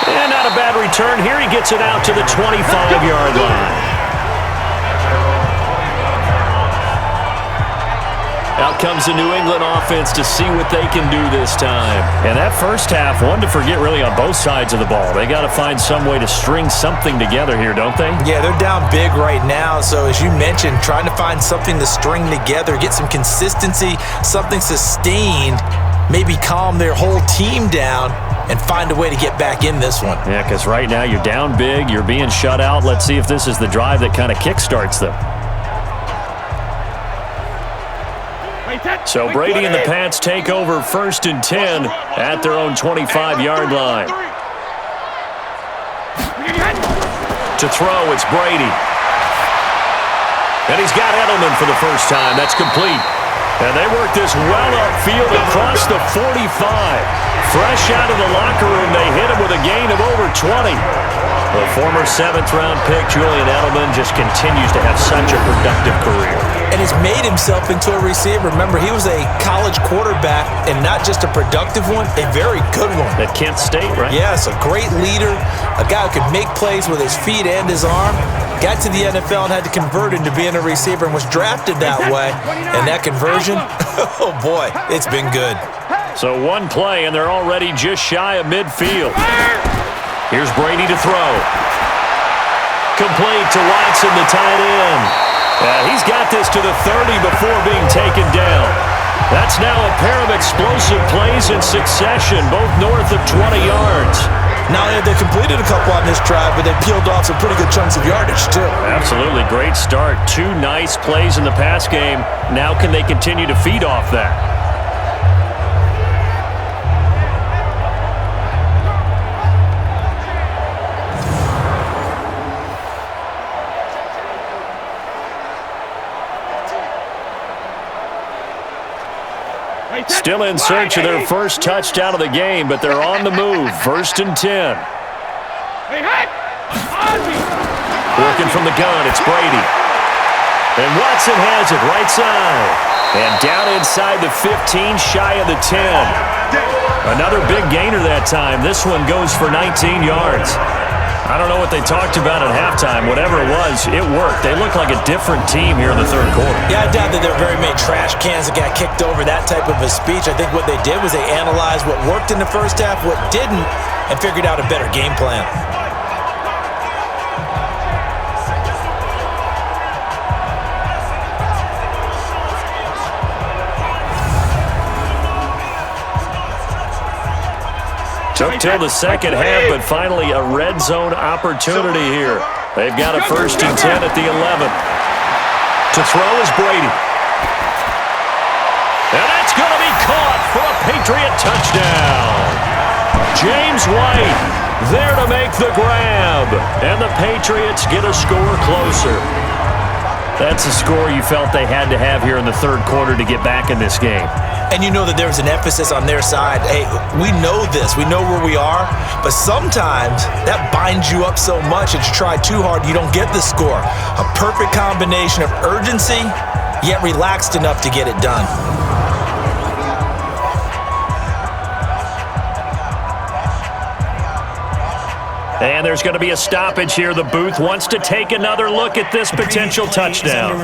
Speaker 2: And not a bad return here. He gets it out to the 25-yard line. Out comes the New England offense to see what they can do this time. And that first half, one to forget really on both sides of the ball. They got to find some way to string something together here, don't they?
Speaker 3: Yeah, they're down big right now. So as you mentioned, trying to find something to string together, get some consistency, something sustained, maybe calm their whole team down and find a way to get back in this one.
Speaker 2: Yeah, because right now you're down big, you're being shut out. Let's see if this is the drive that kind of kickstarts them. So Brady and the Pats take over 1st and 10 at their own 25-yard line. To throw, it's Brady. And he's got Edelman for the first time. That's complete. And they work this well upfield across the 45. Fresh out of the locker room, they hit him with a gain of over 20. The former 7th-round pick, Julian Edelman, just continues to have such a productive career.
Speaker 3: And has made himself into a receiver. Remember, he was a college quarterback, and not just a productive one, a very good one.
Speaker 2: At Kent State, right?
Speaker 3: Yes, a great leader, a guy who could make plays with his feet and his arm. Got to the NFL and had to convert into being a receiver and was drafted that way. And that conversion, oh boy, it's been good.
Speaker 2: So one play, and they're already just shy of midfield. Here's Brady to throw. Complete to Watson, the tight end. He's got this to the 30 before being taken down. That's now a pair of explosive plays in succession, both north of 20 yards.
Speaker 3: Not only have they completed a couple on this drive, but they peeled off some pretty good chunks of yardage, too.
Speaker 2: Absolutely. Great start. 2 nice plays in the pass game. Now can they continue to feed off that? Still in search of their first touchdown of the game, but they're on the move. 1st and 10. Working from the gun, it's Brady. And Watson has it right side. And down inside the 15, shy of the 10. Another big gainer that time. This one goes for 19 yards. I don't know what they talked about at halftime. Whatever it was, it worked. They look like a different team here in the third quarter.
Speaker 3: Yeah, I doubt that there were very many trash cans that got kicked over, that type of a speech. I think what they did was they analyzed what worked in the first half, what didn't, and figured out a better game plan.
Speaker 2: Took till the second half, but finally a red zone opportunity here. They've got a 1st and 10 at the 11. To throw is Brady. And that's going to be caught for a Patriot touchdown. James White there to make the grab. And the Patriots get a score closer. That's a score you felt they had to have here in the third quarter to get back in this game.
Speaker 3: And you know that there was an emphasis on their side. Hey, we know this. We know where we are. But sometimes that binds you up so much that you try too hard, you don't get the score. A perfect combination of urgency, yet relaxed enough to get it done.
Speaker 2: And there's going to be a stoppage here. The booth wants to take another look at this potential touchdown.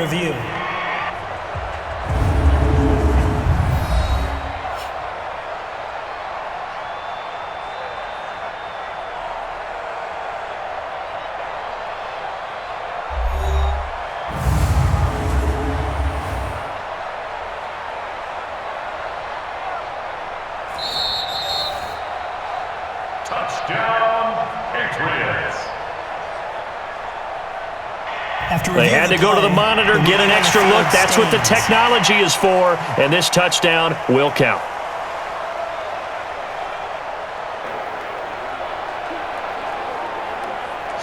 Speaker 2: They had to go to the monitor, get an extra look. That's what the technology is for, and this touchdown will count.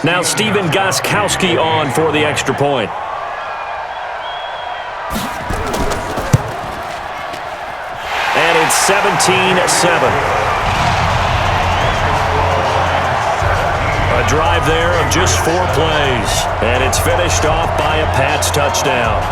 Speaker 2: Now Stephen Gronkowski on for the extra point. And it's 17-7. A drive there of just 4 plays, and it's finished off by a Pats touchdown.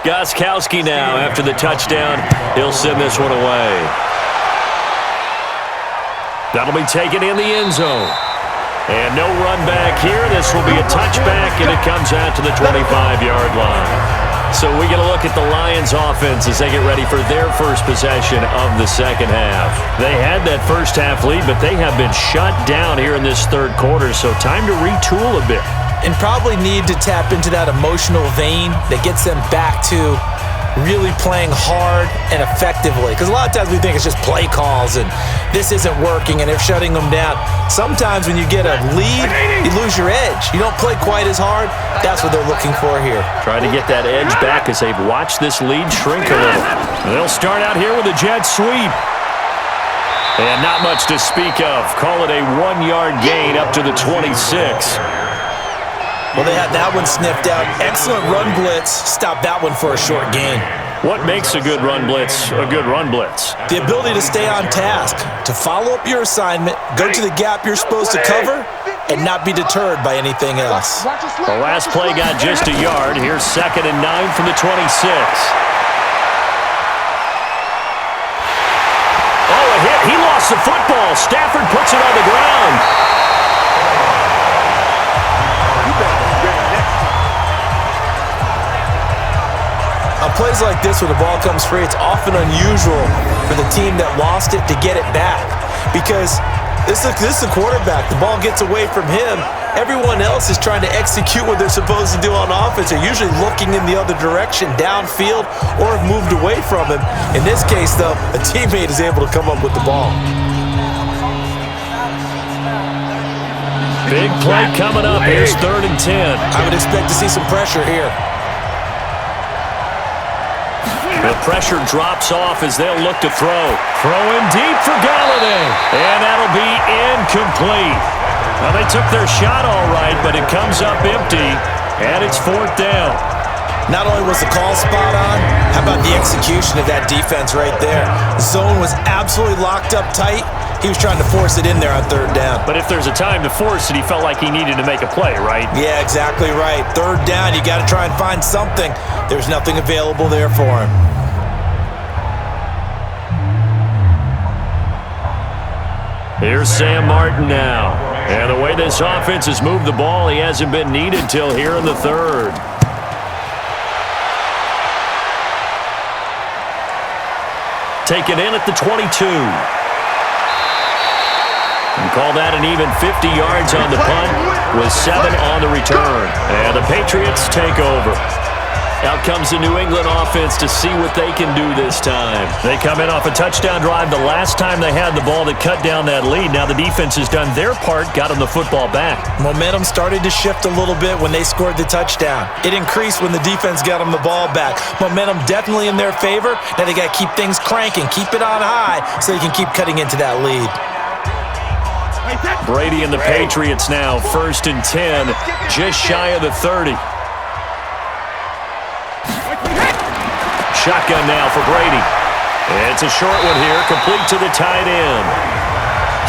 Speaker 2: Gronkowski now, after the touchdown, he'll send this one away. That'll be taken in the end zone. And no run back here. This will be a touchback, and it comes out to the 25-yard line. So we get a look at the Lions' offense as they get ready for their first possession of the second half. They had that first half lead, but they have been shut down here in this third quarter, so time to retool a bit.
Speaker 3: And probably need to tap into that emotional vein that gets them back to really playing hard and effectively. Because a lot of times we think it's just play calls and this isn't working and they're shutting them down. Sometimes when you get a lead, you lose your edge. You don't play quite as hard. That's what they're looking for here.
Speaker 2: Trying to get that edge back as they've watched this lead shrink a little. They'll start out here with a jet sweep. And not much to speak of. Call it a 1-yard gain up to the 26.
Speaker 3: Well, they had that one sniffed out. Excellent run blitz. Stop that one for a short gain.
Speaker 2: What makes a good run blitz a good run blitz?
Speaker 3: The ability to stay on task, to follow up your assignment, go to the gap you're supposed to cover, and not be deterred by anything else.
Speaker 2: The last play got just a yard. Here's 2nd and 9 from the 26. Oh, a hit. He lost the football. Stafford puts it on the ground.
Speaker 3: On plays like this where the ball comes free, it's often unusual for the team that lost it to get it back. Because this is the quarterback. The ball gets away from him. Everyone else is trying to execute what they're supposed to do on offense. They're usually looking in the other direction, downfield, or have moved away from him. In this case, though, a teammate is able to come up with the ball.
Speaker 2: Big play coming up. Here's 3rd and 10.
Speaker 3: I would expect to see some pressure here.
Speaker 2: The pressure drops off as they'll look to throw. Throw in deep for Galladay. And that'll be incomplete. Now, they took their shot all right, but it comes up empty, and it's 4th down.
Speaker 3: Not only was the call spot on, how about the execution of that defense right there? The zone was absolutely locked up tight. He was trying to force it in there on 3rd down.
Speaker 2: But if there's a time to force it, he felt like he needed to make a play, right?
Speaker 3: Yeah, exactly right. 3rd down, you got to try and find something. There's nothing available there for him.
Speaker 2: Here's Sam Martin now. And the way this offense has moved the ball, he hasn't been needed till here in the 3rd. Taken in at the 22. And call that an even 50 yards on the punt with 7 on the return. And the Patriots take over. Out comes the New England offense to see what they can do this time. They come in off a touchdown drive the last time they had the ball that cut down that lead. Now the defense has done their part, got them the football back.
Speaker 3: Momentum started to shift a little bit when they scored the touchdown. It increased when the defense got them the ball back. Momentum definitely in their favor. Now they got to keep things cranking, keep it on high so they can keep cutting into that lead.
Speaker 2: Brady and the Patriots now, 1st and 10, just shy of the 30. Shotgun now for Brady. It's a short one here, complete to the tight end.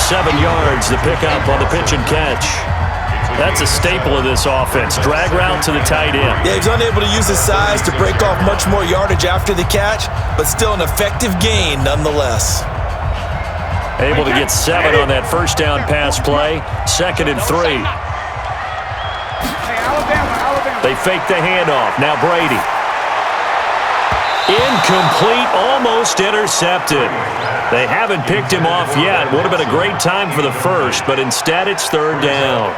Speaker 2: 7 yards, the pickup on the pitch and catch. That's a staple of this offense. Drag route to the tight end.
Speaker 3: Yeah, he's unable to use his size to break off much more yardage after the catch, but still an effective gain nonetheless.
Speaker 2: Able to get 7 on that first down pass play. 2nd and 3. They fake the handoff. Now Brady. Incomplete, almost intercepted. They haven't picked him off yet. Would have been a great time for the first, but instead it's 3rd down.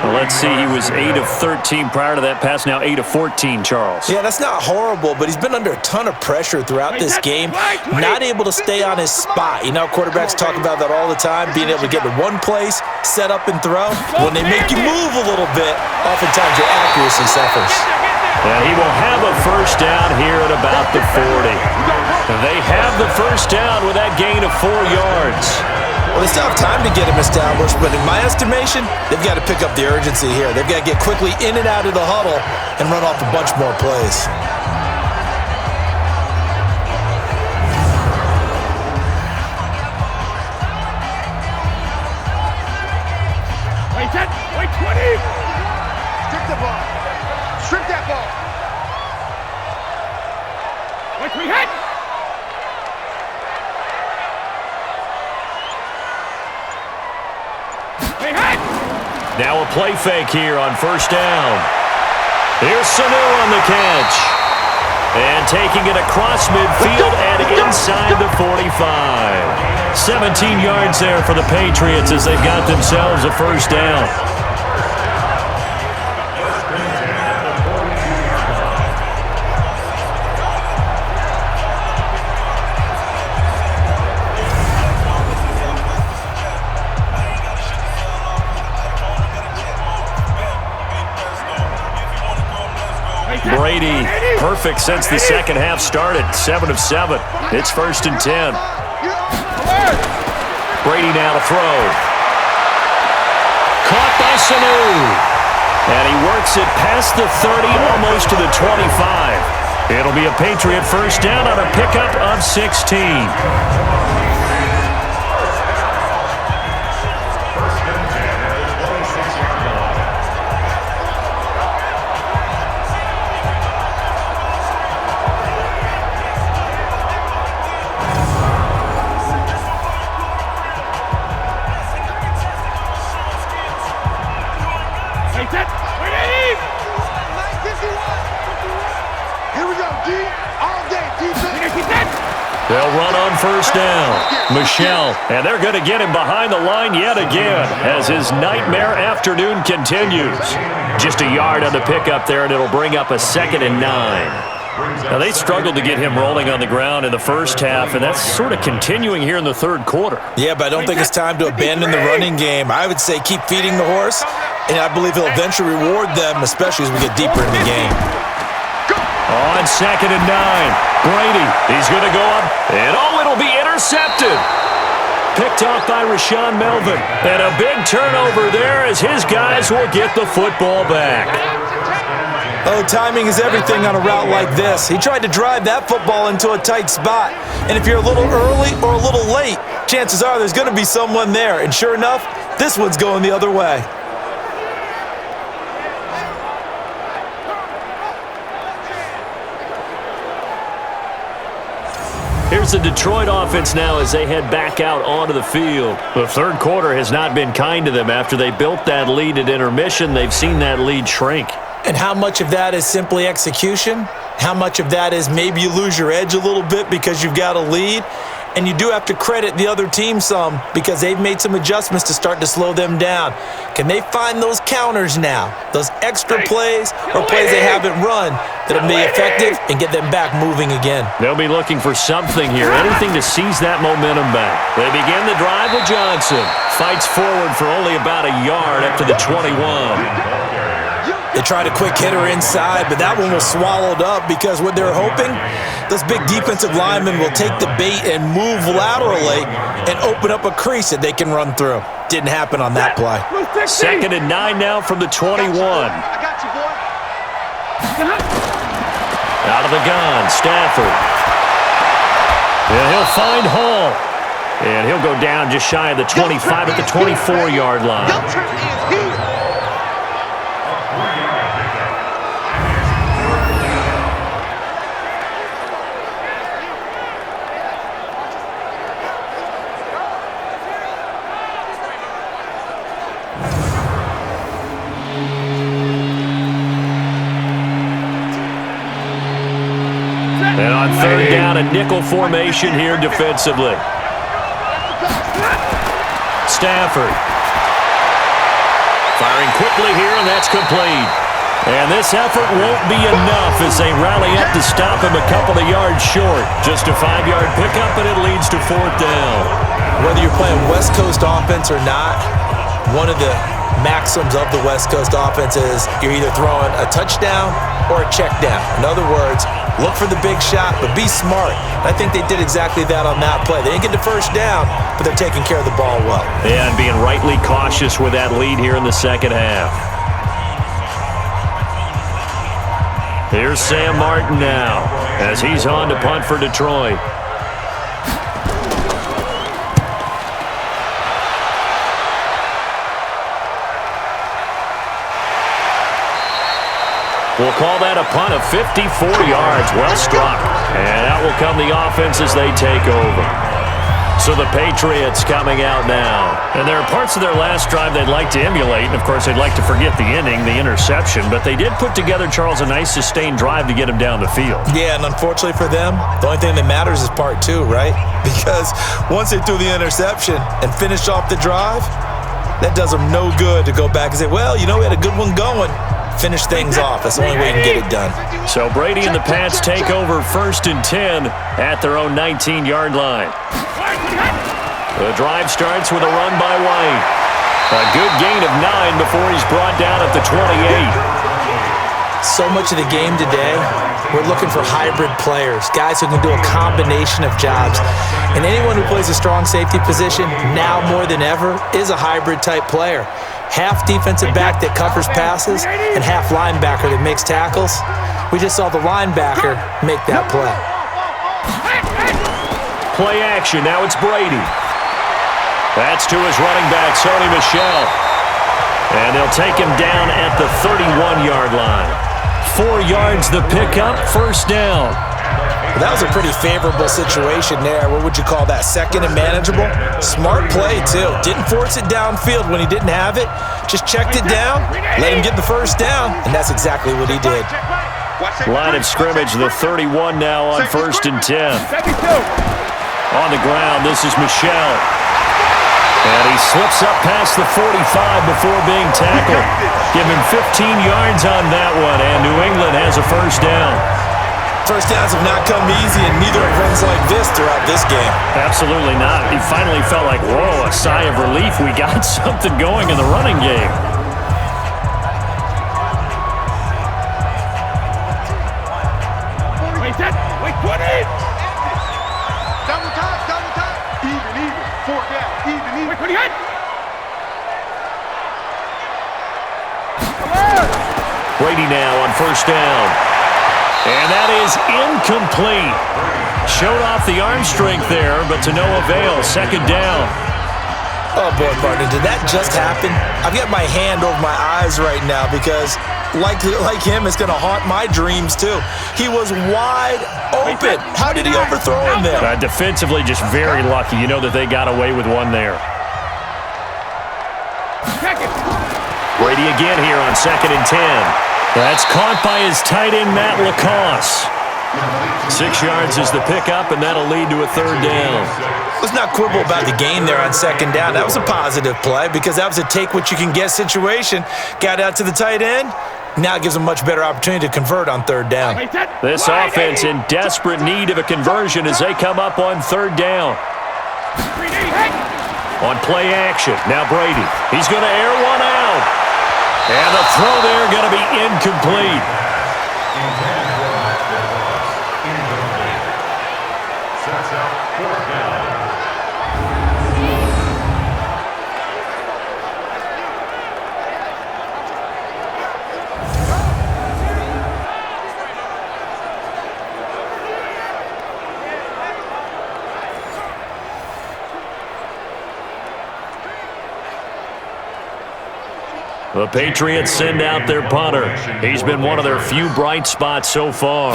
Speaker 2: Well, let's see, he was 8 of 13 prior to that pass, now 8 of 14, Charles.
Speaker 3: Yeah, that's not horrible, but he's been under a ton of pressure throughout this game, not able to stay on his spot. You know, quarterbacks talk about that all the time, being able to get to one place, set up and throw. When they make you move a little bit, oftentimes your accuracy suffers.
Speaker 2: And he will have a first down here at about the 40. They have the first down with that gain of 4 yards.
Speaker 3: Well, they still have time to get him established, but in my estimation, they've got to pick up the urgency here. They've got to get quickly in and out of the huddle and run off a bunch more plays.
Speaker 4: Wait, 20! Strip the ball. Strip that ball. Wait, we hit!
Speaker 2: Now a play fake here on first down. Here's Sanu on the catch. And taking it across midfield and inside the 45. 17 yards there for the Patriots as they've got themselves a first down. Brady, perfect since the second half started. 7 of 7. It's 1st and 10. Brady now to throw. Caught by Sanu. And he works it past the 30, almost to the 25. It'll be a Patriot first down on a pickup of 16. They'll run on first down. Michel, and they're going to get him behind the line yet again as his nightmare afternoon continues. Just a yard on the pickup there, and it'll bring up a 2nd and 9. Now, they struggled to get him rolling on the ground in the first half, and that's sort of continuing here in the 3rd quarter.
Speaker 3: Yeah, but I don't think it's time to abandon the running game. I would say keep feeding the horse, and I believe he'll eventually reward them, especially as we get deeper in the game.
Speaker 2: On 2nd and 9. Brady, he's going to go up, and it'll be intercepted. Picked off by Rashawn Melvin. And a big turnover there as his guys will get the football back.
Speaker 3: Oh, timing is everything on a route like this. He tried to drive that football into a tight spot. And if you're a little early or a little late, chances are there's going to be someone there. And sure enough, this one's going the other way.
Speaker 2: Here's the Detroit offense now as they head back out onto the field. The 3rd quarter has not been kind to them. After they built that lead at intermission, they've seen that lead shrink.
Speaker 3: And how much of that is simply execution? How much of that is maybe you lose your edge a little bit because you've got a lead? And you do have to credit the other team some because they've made some adjustments to start to slow them down. Can they find those counters now, those extra plays or plays they haven't run that'll be effective and get them back moving again?
Speaker 2: They'll be looking for something here, anything to seize that momentum back. They begin the drive with Johnson. Fights forward for only about a yard up to the 21.
Speaker 3: They tried a quick hitter inside, but that one was swallowed up because what they're hoping, those big defensive linemen will take the bait and move laterally and open up a crease that they can run through. Didn't happen on that play.
Speaker 2: 2nd and 9 now from the 21.
Speaker 4: I got you, boy.
Speaker 2: Out of the gun, Stafford. And he'll find Hall. And he'll go down just shy of the 25 at the 24-yard line.
Speaker 4: Your trip is here.
Speaker 2: And on 3rd down, a nickel formation here defensively. Stafford. Firing quickly here, and that's complete. And this effort won't be enough as they rally up to stop him a couple of yards short. Just a 5-yard pickup, and it leads to 4th down.
Speaker 3: Whether you're playing West Coast offense or not, one of the maxims of the West Coast offense is you're either throwing a touchdown or a check down. In other words, look for the big shot, but be smart. I think they did exactly that on that play. They didn't get the first down, but they're taking care of the ball well.
Speaker 2: Yeah, and being rightly cautious with that lead here in the second half. Here's Sam Martin now as he's on to punt for Detroit. We'll call that a punt of 54 yards. Well struck. And out will come the offense as they take over. So the Patriots coming out now. And there are parts of their last drive they'd like to emulate. And, of course, they'd like to forget the inning, the interception. But they did put together, Charles, a nice sustained drive to get him down the field.
Speaker 3: Yeah, and unfortunately for them, the only thing that matters is part 2, right? Because once they threw the interception and finished off the drive, that does them no good to go back and say, well, you know, we had a good one going. Finish things off. That's the only way you can get it done.
Speaker 2: So Brady and the Pats take over 1st and 10 at their own 19-yard line. The drive starts with a run by White. A good gain of 9 before he's brought down at the 28.
Speaker 3: So much of the game today, we're looking for hybrid players, guys who can do a combination of jobs. And anyone who plays a strong safety position, now more than ever, is a hybrid-type player. Half defensive back that covers passes and half linebacker that makes tackles. We just saw the linebacker make that play.
Speaker 2: Play action. Now it's Brady. That's to his running back, Sony Michel. And they'll take him down at the 31-yard line. 4 yards the pickup, 1st down.
Speaker 3: That was a pretty favorable situation there. What would you call that? 2nd and manageable? Smart play, too. Didn't force it downfield when he didn't have it. Just checked it down, let him get the 1st down, and that's exactly what he did.
Speaker 2: Line of scrimmage, the 31 now on 1st and 10. On the ground, this is Michel. And he slips up past the 45 before being tackled. Give him 15 yards on that one, and New England has a 1st down.
Speaker 3: 1st downs have not come easy, and neither have runs like this throughout this game.
Speaker 2: Absolutely not. He finally felt like, whoa, a sigh of relief. We got something going in the running game.
Speaker 4: Wait, 20! Double time. Even. 4 down. Even. Wait, 28!
Speaker 2: Brady now on 1st down. And that is incomplete. Showed off the arm strength there, but to no avail. 2nd down.
Speaker 3: Oh, boy, partner, did that just happen? I've got my hand over my eyes right now because, like him, it's going to haunt my dreams, too. He was wide open. How did he overthrow him there?
Speaker 2: Defensively, just very lucky. You know that they got away with one there. Brady again here on 2nd and 10. That's caught by his tight end, Matt LaCosse. 6 yards is the pickup, and that'll lead to a third down.
Speaker 3: Let's not quibble about the gain there on second down. That was a positive play because that was a take-what-you-can-get situation. Got out to the tight end. Now it gives them much better opportunity to convert on third down.
Speaker 2: This offense in desperate need of a conversion as they come up on third down. On play action, now Brady. He's going to air one out. And the throw there going to be incomplete. The Patriots send out their punter. He's been one of their few bright spots so far.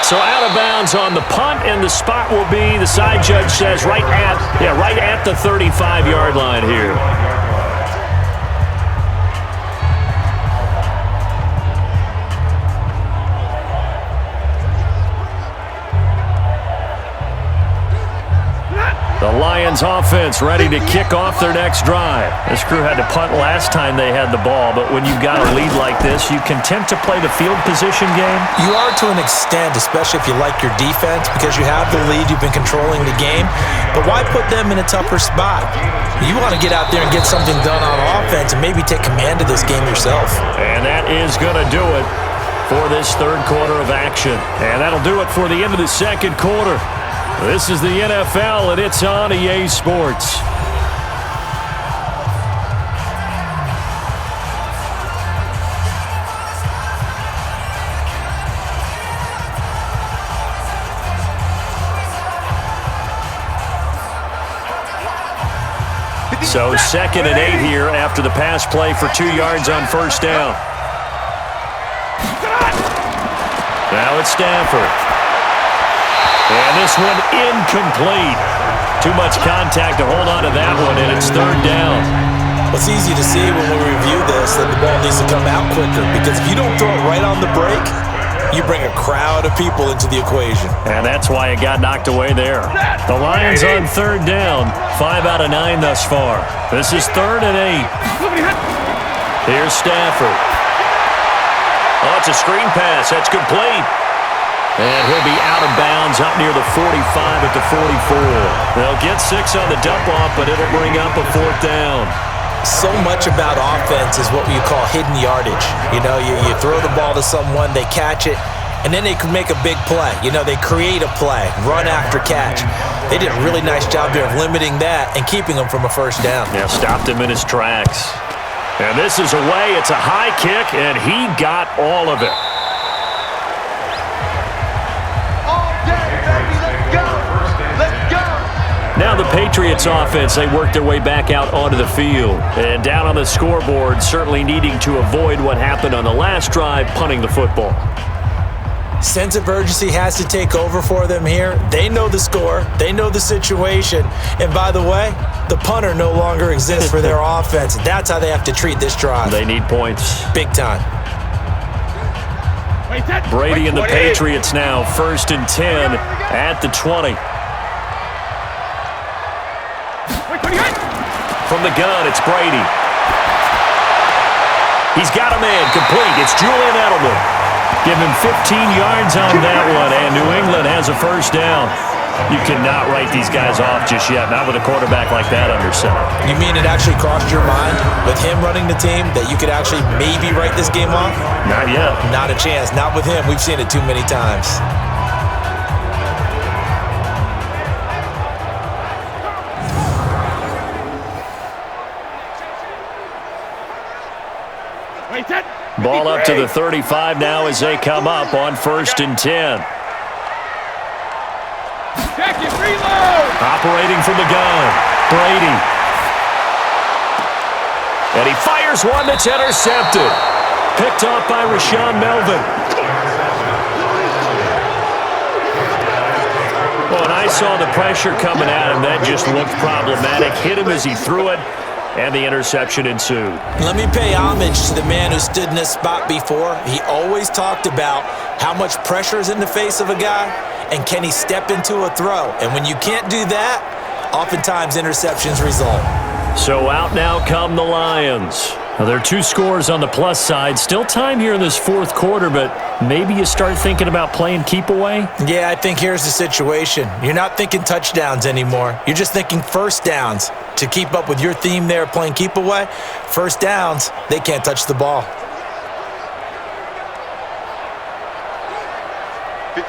Speaker 2: So out of bounds on the punt, and the spot will be, the side judge says, right at the 35-yard line here. The Lions offense ready to kick off their next drive. This crew had to punt last time they had the ball, but when you've got a lead like this, you content to play the field position game?
Speaker 3: You are to an extent, especially if you like your defense, because you have the lead, you've been controlling the game. But why put them in a tougher spot? You want to get out there and get something done on offense and maybe take command of this game yourself.
Speaker 2: And that is going to do it for this third quarter of action. And that'll do it for the end of the second quarter. This is the NFL, and it's on EA Sports. So 2nd and 8 here after the pass play for 2 yards on first down. Now it's Stafford. And this one incomplete. Too much contact to hold on to that one, and it's third down.
Speaker 3: It's easy to see when we review this that the ball needs to come out quicker, because if you don't throw it right on the break, you bring a crowd of people into the equation.
Speaker 2: And that's why it got knocked away there. The Lions on third down, 5 out of 9 thus far. This is 3rd and 8. Here's Stafford. Oh, it's a screen pass. That's complete. And he'll be out of bounds up near the 45 at the 44. They'll get 6 on the dump-off, but it'll bring up a 4th down.
Speaker 3: So much about offense is what you call hidden yardage. You know, you throw the ball to someone, they catch it, and then they can make a big play. You know, they create a play, run after catch. They did a really nice job here of limiting that and keeping him from a first down.
Speaker 2: Yeah, stopped him in his tracks. And this is away. It's a high kick, and he got all of it. Now the Patriots offense, they work their way back out onto the field. And down on the scoreboard, certainly needing to avoid what happened on the last drive, punting the football.
Speaker 3: Sense of urgency has to take over for them here. They know the score. They know the situation. And by the way, the punter no longer exists for their offense. That's how they have to treat this drive.
Speaker 2: They need points.
Speaker 3: Big time.
Speaker 2: Brady and the Patriots now, 1st and 10 at the 20. From the gun, it's Brady. He's got a man complete. It's Julian Edelman. Give him 15 yards on that one, and New England has a first down. You cannot write these guys off just yet, not with a quarterback like that under center.
Speaker 3: You mean it actually crossed your mind with him running the team that you could actually maybe write this game off?
Speaker 2: Not yet.
Speaker 3: Not a chance. Not with him. We've seen it too many times.
Speaker 2: Ball up to the 35 now as they come up on 1st and 10. Operating from the gun, Brady. And he fires one that's intercepted. Picked off by Rashaan Melvin. When I saw the pressure coming at him, that just looked problematic. Hit him as he threw it. and the interception ensued.
Speaker 3: Let me pay homage to the man who stood in this spot before. He always talked about how much pressure is in the face of a guy, and can he step into a throw? And when you can't do that, oftentimes interceptions result.
Speaker 2: So out now come the Lions. Now, there are 2 scores on the plus side. Still time here in this fourth quarter, but maybe you start thinking about playing keep away?
Speaker 3: Yeah, I think here's the situation. You're not thinking touchdowns anymore. You're just thinking first downs. To keep up with your theme there playing keep away, first downs, they can't touch the ball.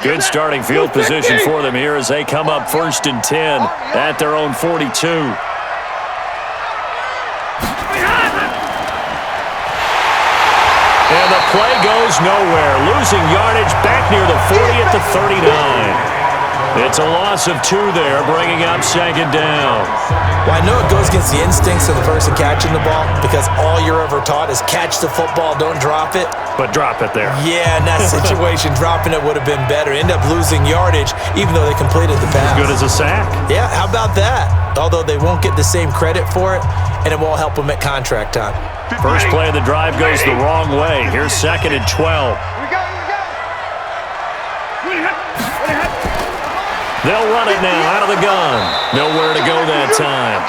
Speaker 2: Good starting field position for them here as they come up 1st and 10 at their own 42. And the play goes nowhere. Losing yardage back near the 40 at the 39. It's a loss of 2 there, bringing up 2nd down.
Speaker 3: Well, I know it goes against the instincts of the person catching the ball because all you're ever taught is catch the football, don't drop it.
Speaker 2: But drop it there.
Speaker 3: Yeah, in that situation, dropping it would have been better. End up losing yardage, even though they completed the pass.
Speaker 2: As good as a sack.
Speaker 3: Yeah, how about that? Although they won't get the same credit for it, and it won't help them at contract time.
Speaker 2: First play of the drive goes the wrong way. Here's 2nd and 12. They'll run it now out of the gun. Nowhere to go that time.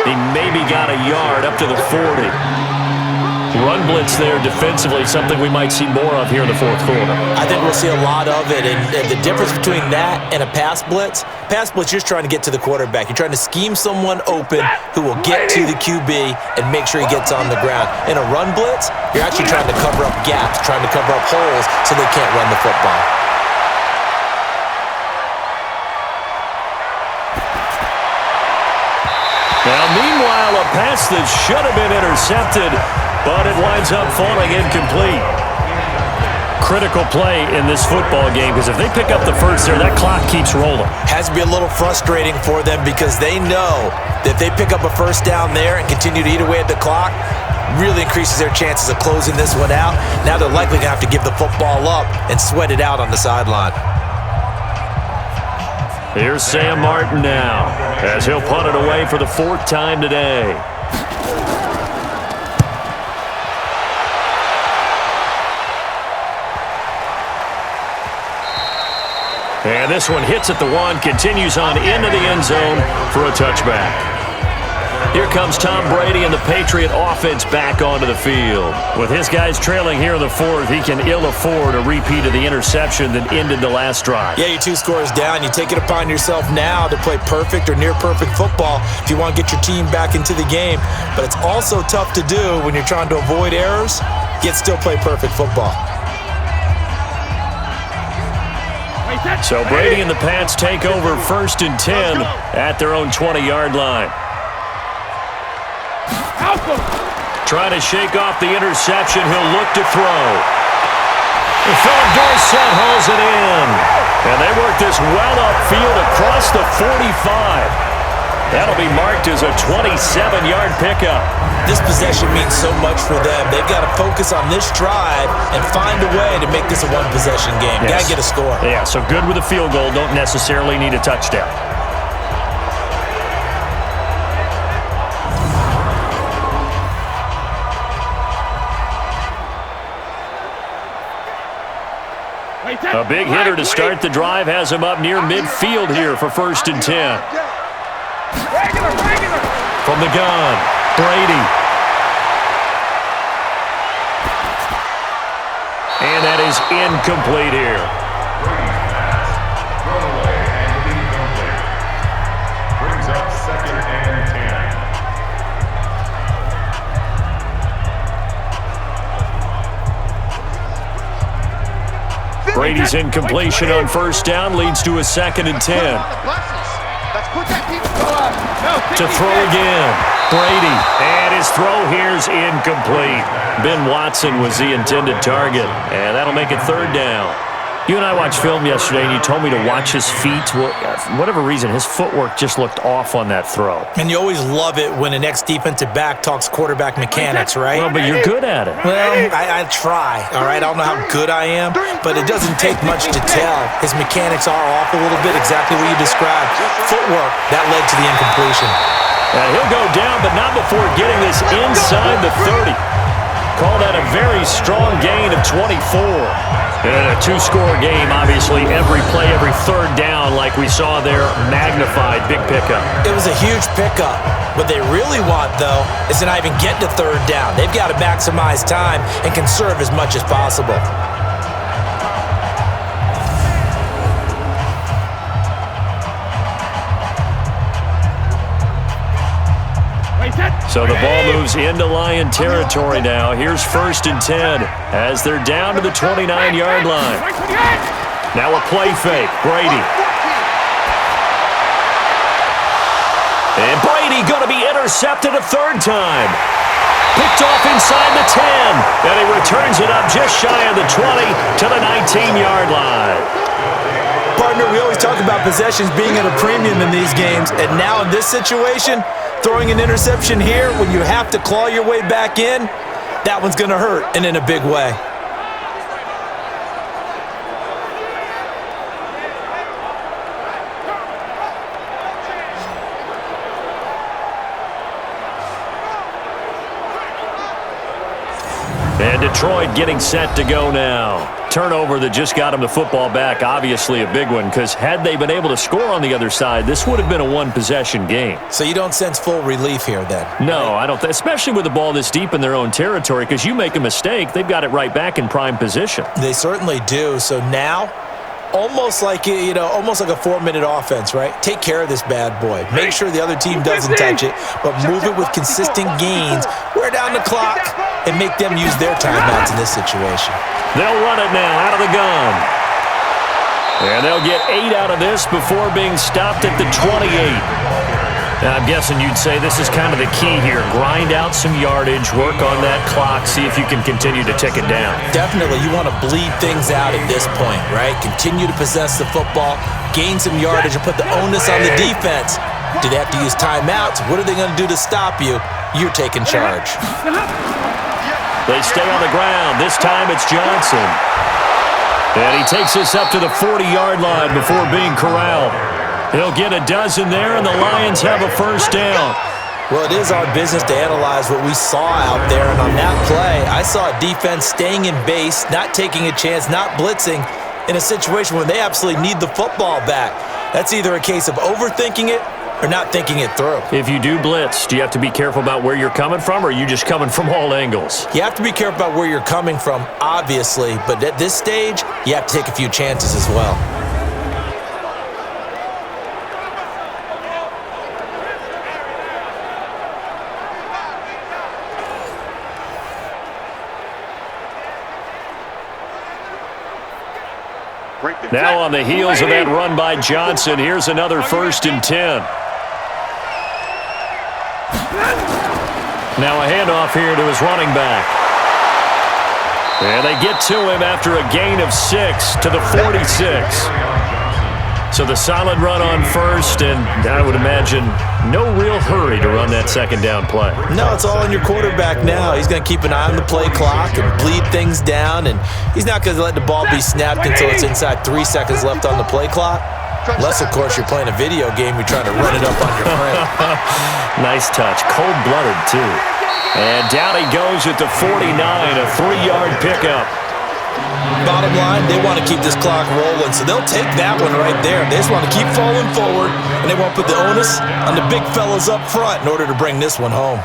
Speaker 2: He maybe got a yard up to the 40. Run blitz there defensively, something we might see more of here in the fourth quarter.
Speaker 3: I think we'll see a lot of it, and the difference between that and a pass blitz, you're just trying to get to the quarterback. You're trying to scheme someone open who will get to the QB and make sure he gets on the ground. In a run blitz, you're actually trying to cover up gaps, trying to cover up holes so they can't run the football.
Speaker 2: Now, meanwhile, a pass that should have been intercepted, but it winds up falling incomplete. Critical play in this football game because if they pick up the first there, that clock keeps rolling.
Speaker 3: Has to be a little frustrating for them because they know that if they pick up a first down there and continue to eat away at the clock, really increases their chances of closing this one out. Now they're likely going to have to give the football up and sweat it out on the sideline.
Speaker 2: Here's Sam Martin now as he'll punt it away for the 4th time today. And this one hits at the 1, continues on into the end zone for a touchback. Here comes Tom Brady and the Patriot offense back onto the field. With his guys trailing here in the 4th, he can ill afford a repeat of the interception that ended the last drive.
Speaker 3: Yeah, you're 2 scores down. You take it upon yourself now to play perfect or near-perfect football if you want to get your team back into the game. But it's also tough to do when you're trying to avoid errors, yet still play perfect football.
Speaker 2: So Brady and the Pats take over 1st and 10 at their own 20-yard line. Trying to shake off the interception. He'll look to throw. Philip Dorsett hauls it in. And they work this well upfield across the 45. That'll be marked as a 27-yard pickup.
Speaker 3: This possession means so much for them. They've got to focus on this drive and find a way to make this a one-possession game.
Speaker 2: Yes.
Speaker 3: Got to get a score.
Speaker 2: Yeah, so good with a field goal. Don't necessarily need a touchdown. A big hitter to start the drive has him up near midfield here for 1st and 10. From the gun, Brady. And that is incomplete here.
Speaker 5: Brings up 2nd and 10.
Speaker 2: Brady's incompletion on 1st down leads to a 2nd and 10. To throw again, Brady. And his throw here's incomplete. Ben Watson was the intended target, and that'll make it 3rd down. You and I watched film yesterday, and you told me to watch his feet. Well, for whatever reason, his footwork just looked off on that throw.
Speaker 3: And you always love it when the next defensive back talks quarterback mechanics, right?
Speaker 2: Well, but you're good at it.
Speaker 3: Well, I try, all right? I don't know how good I am, but it doesn't take much to tell. His mechanics are off a little bit, exactly what you described. Footwork, that led to the incompletion.
Speaker 2: And he'll go down, but not before getting this inside the 30. Call that a very strong gain of 24. And a two-score game, obviously, every play, every third down, like we saw there, magnified, big pickup.
Speaker 3: It was a huge pickup. What they really want, though, is to not even get to third down. They've got to maximize time and conserve as much as possible.
Speaker 2: So the ball moves into Lion territory now. Here's 1st and 10 as they're down to the 29-yard line. Now a play fake. Brady. And Brady going to be intercepted a third time. Picked off inside the 10. And he returns it up just shy of the 20 to the 19-yard line.
Speaker 3: Partner, we always talk about possessions being at a premium in these games. And now in this situation, throwing an interception here when you have to claw your way back in, that one's going to hurt, and in a big way.
Speaker 2: And Detroit getting set to go now. Turnover that just got him the football back, obviously a big one, because had they been able to score on the other side, this would have been a one-possession game.
Speaker 3: So you don't sense full relief here then?
Speaker 2: No, I don't. Especially with the ball this deep in their own territory, because you make a mistake, they've got it right back in prime position.
Speaker 3: They certainly do. So now, almost like a 4-minute offense, right? Take care of this bad boy. Make sure the other team doesn't touch it, but move it with consistent gains. Wear down the clock and make them use their timeouts in this situation.
Speaker 2: They'll run it now out of the gun. And they'll get 8 out of this before being stopped at the 28. Now, I'm guessing you'd say this is kind of the key here. Grind out some yardage, work on that clock, see if you can continue to tick it down.
Speaker 3: Definitely. You want to bleed things out at this point, right? Continue to possess the football, gain some yardage, and put the onus on the defense. Do they have to use timeouts? What are they going to do to stop you? You're taking charge.
Speaker 2: They stay on the ground. This time it's Johnson. And he takes this up to the 40-yard line before being corralled. He'll get a dozen there, and the Lions have a first down.
Speaker 3: Well, it is our business to analyze what we saw out there, and on that play, I saw a defense staying in base, not taking a chance, not blitzing, in a situation where they absolutely need the football back. That's either a case of overthinking it or not thinking it through.
Speaker 2: If you do blitz, do you have to be careful about where you're coming from, or are you just coming from all angles?
Speaker 3: You have to be careful about where you're coming from, obviously, but at this stage, you have to take a few chances as well.
Speaker 2: Now on the heels of that run by Johnson, here's another 1st and 10. Now a handoff here to his running back. And they get to him after a gain of 6 to the 46. So the solid run on first, and I would imagine no real hurry to run that second down play.
Speaker 3: No, it's all on your quarterback now. He's going to keep an eye on the play clock and bleed things down, and he's not going to let the ball be snapped until it's inside 3 seconds left on the play clock. Unless, of course, you're playing a video game, you're trying to run it up on your friend.
Speaker 2: Nice touch. Cold-blooded, too. And down he goes at the 49, a 3-yard pickup.
Speaker 3: Bottom line, they want to keep this clock rolling, so they'll take that one right there. They just want to keep falling forward, and they won't put the onus on the big fellas up front in order to bring this one home.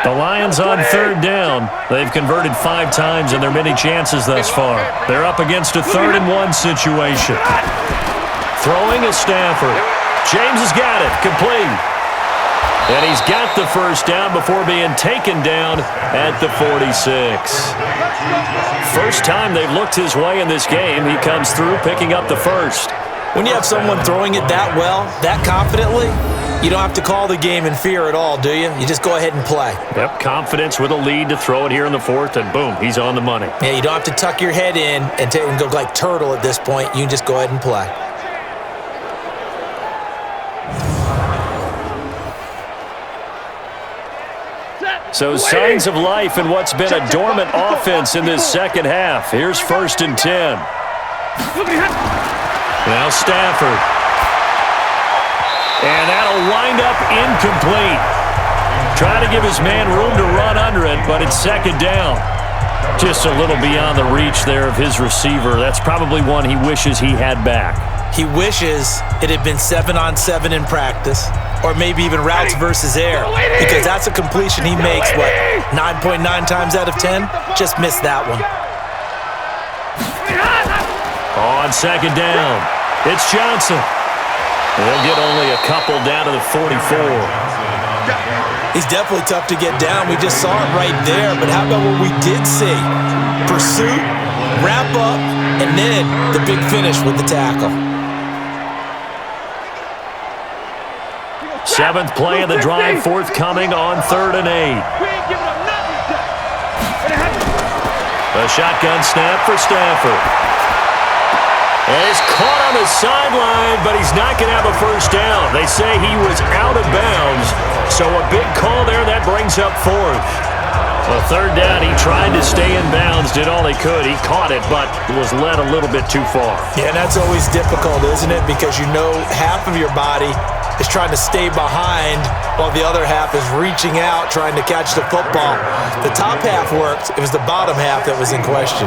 Speaker 2: The Lions on 3rd down. They've converted 5 times in their many chances thus far. They're up against a 3rd and 1 situation. Throwing is Stafford. James has got it. Complete. And he's got the first down before being taken down at the 46. First time they've looked his way in this game. He comes through picking up the first.
Speaker 3: When you have someone throwing it that well, that confidently, you don't have to call the game in fear at all, do you? You just go ahead and play.
Speaker 2: Yep, confidence with a lead to throw it here in the 4th, and boom, he's on the money.
Speaker 3: Yeah, you don't have to tuck your head in and go like turtle at this point. You can just go ahead and play.
Speaker 2: So signs of life in what's been a dormant offense in this second half. Here's 1st and 10. Now Stafford. And that'll wind up incomplete. Trying to give his man room to run under it, but it's second down. Just a little beyond the reach there of his receiver. That's probably one he wishes he had back.
Speaker 3: He wishes it had been 7-on-7 in practice, or maybe even routes versus air, because that's a completion he makes, 9.9 times out of 10? Just missed that one.
Speaker 2: On second down, it's Johnson. They'll get only a couple down to the 44.
Speaker 3: He's definitely tough to get down. We just saw it right there, but how about what we did see? Pursuit, wrap up, and then the big finish with the tackle.
Speaker 2: Seventh play of the drive, forthcoming on 3rd and 8. A shotgun snap for Stafford. And he's caught on the sideline, but he's not going to have a first down. They say he was out of bounds, so a big call there. That brings up 4th. Well, 3rd down, he tried to stay in bounds, did all he could. He caught it, but was led a little bit too far.
Speaker 3: Yeah, and that's always difficult, isn't it? Because you know half of your body is trying to stay behind while the other half is reaching out, trying to catch the football. The top half worked. It was the bottom half that was in question.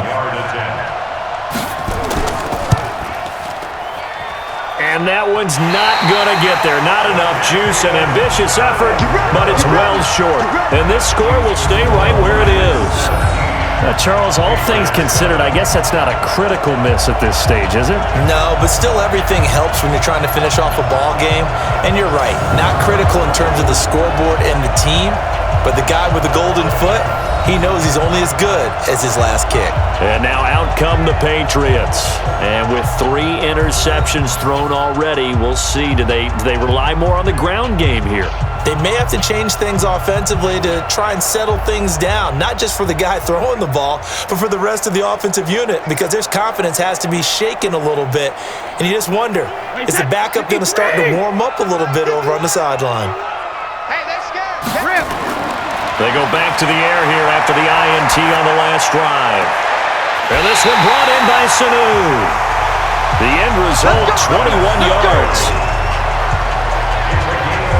Speaker 2: And that one's not going to get there. Not enough juice, an ambitious effort, but it's well short. And this score will stay right where it is. Charles, all things considered, I guess that's not a critical miss at this stage, is it?
Speaker 3: No, but still everything helps when you're trying to finish off a ball game. And you're right, not critical in terms of the scoreboard and the team, but the guy with the golden foot, he knows he's only as good as his last kick.
Speaker 2: And now out come the Patriots. And with 3 interceptions thrown already, we'll see. Do they rely more on the ground game here?
Speaker 3: They may have to change things offensively to try and settle things down, not just for the guy throwing the ball, but for the rest of the offensive unit, because their confidence has to be shaken a little bit. And you just wonder, is the backup going to start to warm up a little bit over on the sideline?
Speaker 4: Hey, they're scared.
Speaker 2: They go back to the air here after the INT on the last drive. And this one brought in by Sanu. The end result, 21 yards.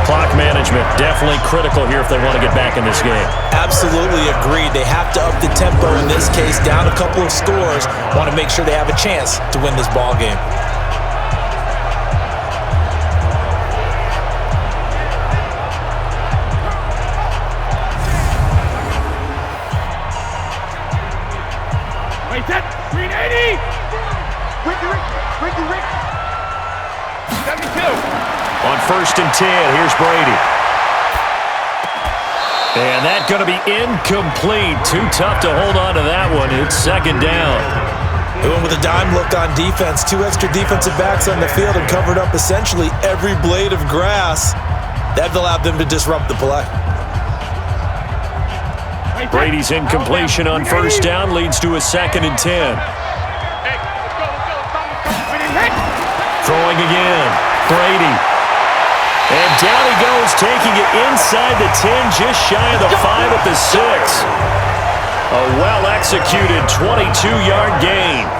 Speaker 2: Clock management, definitely critical here if they want to get back in this game.
Speaker 3: Absolutely agreed. They have to up the tempo in this case, down a couple of scores. Want to make sure they have a chance to win this ball game.
Speaker 4: Wait, that 380. Ricky. 72.
Speaker 2: On 1st and 10, here's Brady. And that's going to be incomplete. Too tough to hold on to that one. It's second down.
Speaker 3: They went with a dime look on defense. 2 extra defensive backs on the field and covered up essentially every blade of grass. That allowed them to disrupt the play.
Speaker 2: Brady's incompletion on 1st down leads to a 2nd and 10. Throwing again. Brady. And down he goes, taking it inside the 10, just shy of the 5 at the 6. A well-executed 22-yard gain.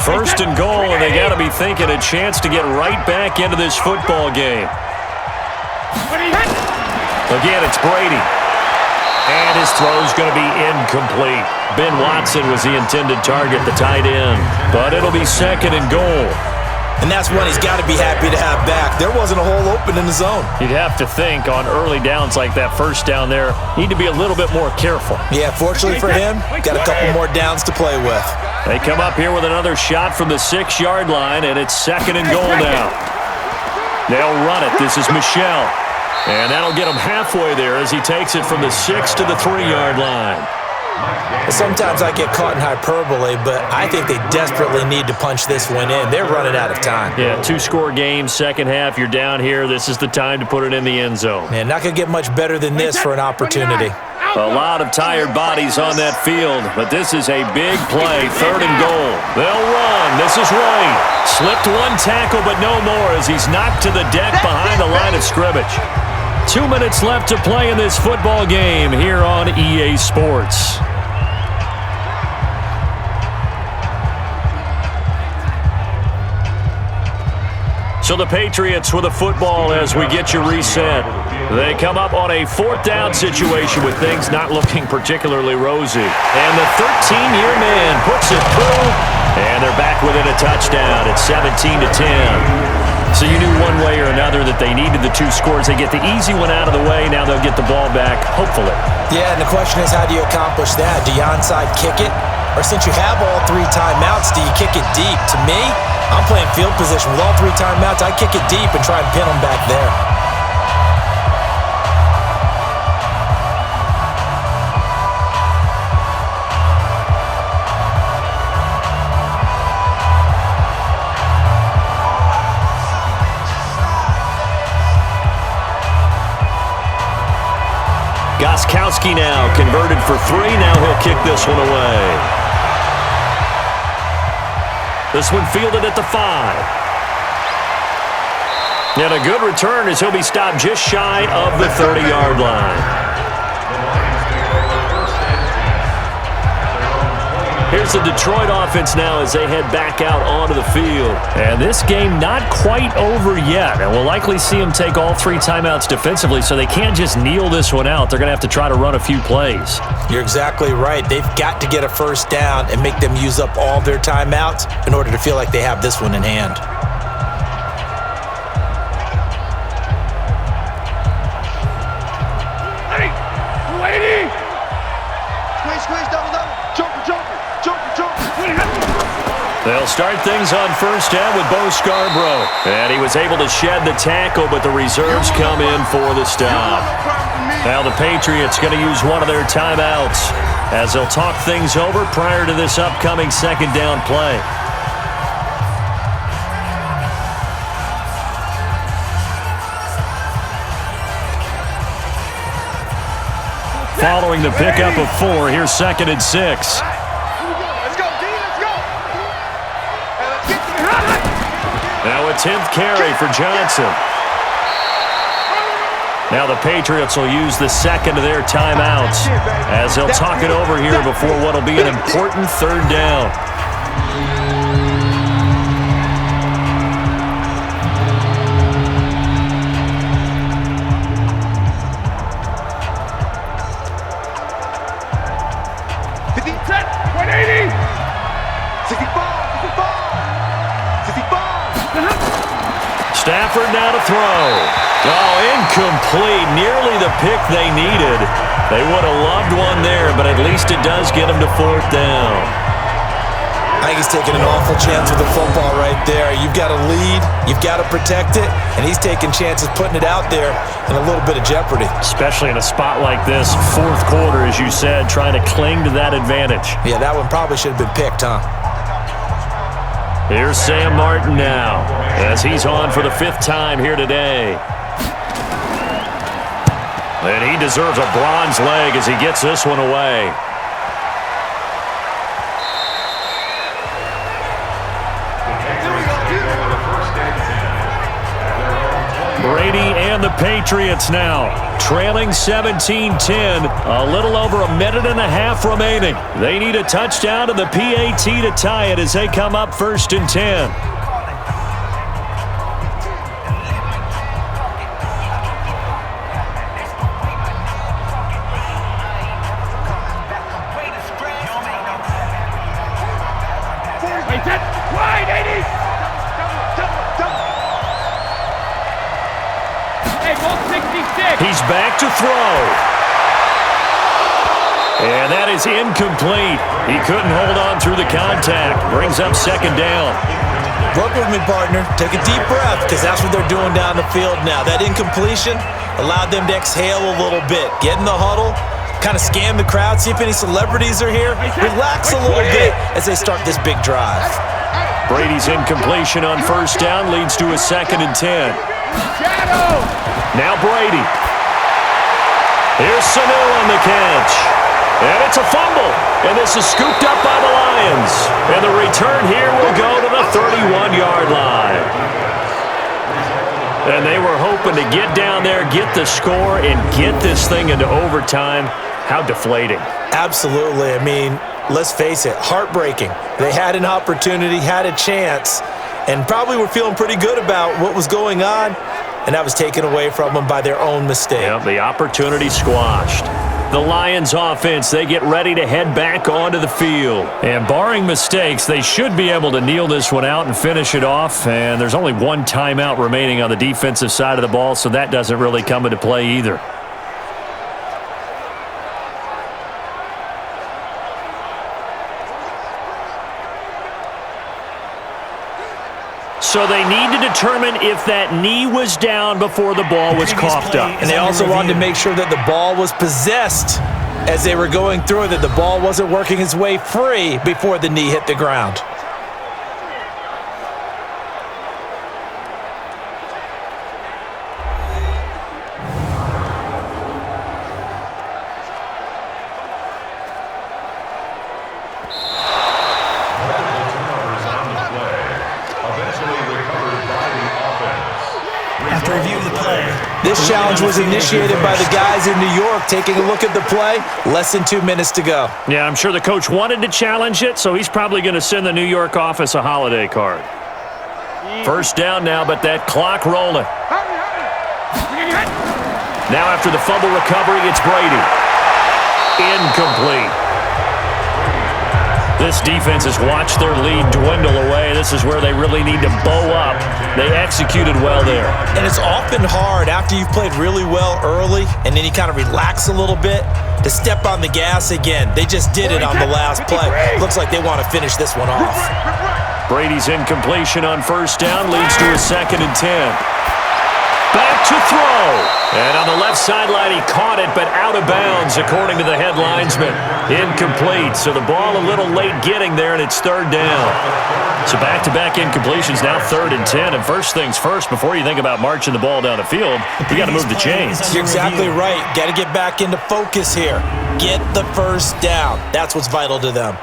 Speaker 2: First and goal, and they got to be thinking a chance to get right back into this football game. Again, it's Brady. And his throw's going to be incomplete. Ben Watson was the intended target, the tight end. But it'll be 2nd and goal.
Speaker 3: And that's one he's got to be happy to have back. There wasn't a hole open in the zone.
Speaker 2: You'd have to think on early downs like that first down there, need to be a little bit more careful.
Speaker 3: Yeah, fortunately for him, got a couple more downs to play with.
Speaker 2: They come up here with another shot from the 6-yard line, and it's 2nd and goal now. They'll run it. This is Michel. And that'll get him halfway there as he takes it from the 6 to the 3-yard line.
Speaker 3: Sometimes I get caught in hyperbole, but I think they desperately need to punch this one in. They're running out of time.
Speaker 2: Yeah, 2-score game, second half. You're down here. This is the time to put it in the end zone.
Speaker 3: Man, not going to get much better than this for an opportunity.
Speaker 2: A lot of tired bodies on that field, but this is a big play, 3rd and goal. They'll run. This is Wright. Slipped one tackle, but no more as he's knocked to the deck behind the line of scrimmage. 2 minutes left to play in this football game here on EA Sports. So the Patriots with a football as we get you reset. They come up on a 4th down situation with things not looking particularly rosy. And the 13-year man puts it through, and they're back within a touchdown at 17-10. So you knew one way or another that they needed the 2 scores. They get the easy one out of the way. Now they'll get the ball back, hopefully.
Speaker 3: Yeah, and the question is, how do you accomplish that? Do you onside kick it? Or since you have all 3 timeouts, do you kick it deep? To me, I'm playing field position with all 3 timeouts. I kick it deep and try and pin them back there.
Speaker 2: Gronkowski now converted for 3. Now he'll kick this one away. This one fielded at the 5. And a good return as he'll be stopped just shy of the 30-yard line. Here's the Detroit offense now as they head back out onto the field. And this game not quite over yet. And we'll likely see them take all 3 timeouts defensively, so they can't just kneel this one out. They're going to have to try to run a few plays.
Speaker 3: You're exactly right. They've got to get a 1st down and make them use up all their timeouts in order to feel like they have this one in hand.
Speaker 2: They'll start things on 1st down with Bo Scarborough. And he was able to shed the tackle, but the reserves come in for the stop. Now the Patriots going to use one of their timeouts as they'll talk things over prior to this upcoming 2nd down play. Following the pickup of 4, here's 2nd and 6. Now a 10th carry for Johnson. Now the Patriots will use the 2nd of their timeouts as they'll talk it over here before what will be an important 3rd down. Stafford now to throw. Oh, incomplete. Nearly the pick they needed. They would have loved one there, but at least it does get them to 4th down.
Speaker 3: I think he's taking an awful chance with the football right there. You've got to lead, you've got to protect it, and he's taking chances putting it out there in a little bit of jeopardy.
Speaker 2: Especially in a spot like this, 4th quarter, as you said, trying to cling to that advantage.
Speaker 3: Yeah, that one probably should have been picked, huh?
Speaker 2: Here's Sam Martin now as he's on for the 5th time here today. And he deserves a bronze leg as he gets this one away. Brady and the Patriots now trailing 17-10, a little over a minute and a half remaining. They need a touchdown and the PAT to tie it as they come up 1st and 10. He's back to throw. And that is incomplete. He couldn't hold on through the contact. Brings up 2nd down.
Speaker 3: Work with me, partner. Take a deep breath, because that's what they're doing down the field now. That incompletion allowed them to exhale a little bit. Get in the huddle, kind of scan the crowd, see if any celebrities are here. Relax a little bit as they start this big drive.
Speaker 2: Brady's incompletion on 1st down leads to a 2nd and 10. Now Brady. Here's Sanu on the catch. And it's a fumble. And this is scooped up by the Lions. And the return here will go to the 31-yard line. And they were hoping to get down there, get the score, and get this thing into overtime. How deflating.
Speaker 3: Absolutely. I mean, let's face it, heartbreaking. They had an opportunity, had a chance, and probably were feeling pretty good about what was going on, and that was taken away from them by their own mistake.
Speaker 2: Yeah, the opportunity squashed. The Lions offense, they get ready to head back onto the field. And barring mistakes, they should be able to kneel this one out and finish it off. And there's only one timeout remaining on the defensive side of the ball, so that doesn't really come into play either. So they need to determine if that knee was down before the ball was coughed up.
Speaker 3: And they also wanted to make sure that the ball was possessed as they were going through, that the ball wasn't working its way free before the knee hit the ground. This challenge was initiated by the guys in New York. Taking a look at the play, less than 2 minutes to go.
Speaker 2: Yeah, I'm sure the coach wanted to challenge it, so he's probably going to send the New York office a holiday card. First down now, but that clock rolling. Now after the fumble recovery, it's Brady. Incomplete. This defense has watched their lead dwindle away. This is where they really need to bow up. They executed well there.
Speaker 3: And it's often hard after you've played really well early and then you kind of relax a little bit to step on the gas again. They just did it on the last play. Looks like they want to finish this one off.
Speaker 2: Brady's incompletion on first down leads to a 2nd and 10. Back to throw. And on the left sideline, he caught it, but out of bounds, according to the head linesman. Incomplete, so the ball a little late getting there, and it's 3rd down. So back-to-back incompletions, now 3rd and 10. And first things first, before you think about marching the ball down the field, you got to move the chains.
Speaker 3: You're exactly right. Got to get back into focus here. Get the first down. That's what's vital to them.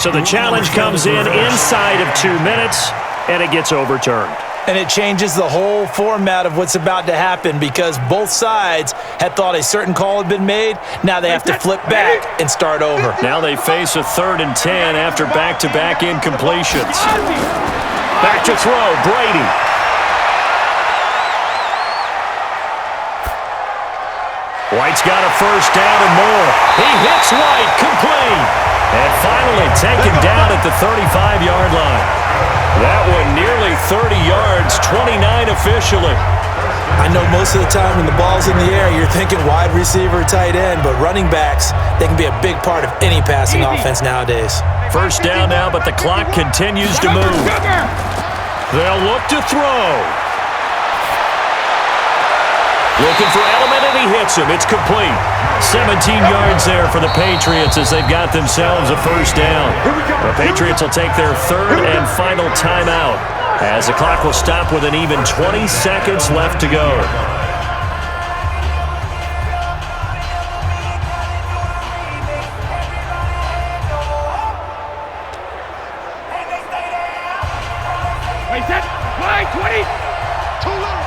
Speaker 2: So the challenge comes in inside of 2 minutes, and it gets overturned.
Speaker 3: And it changes the whole format of what's about to happen because both sides had thought a certain call had been made. Now they have to flip back and start over.
Speaker 2: Now they face a 3rd and 10 after back-to-back incompletions. Back to throw, Brady. White's got a first down and more. He hits White, complete. And finally taken down at the 35-yard line. That one nearly 30 yards, 29 officially.
Speaker 3: I know most of the time when the ball's in the air, you're thinking wide receiver, tight end, but running backs, they can be a big part of any passing offense nowadays.
Speaker 2: First down now, but the clock continues to move. They'll look to throw. Looking for Element, and he hits him. It's complete. 17 yards there for the Patriots as they've got themselves a first down. The Patriots will take their 3rd and final timeout as the clock will stop with an even 20 seconds left to go.
Speaker 4: Wait, set, line 20. Too little,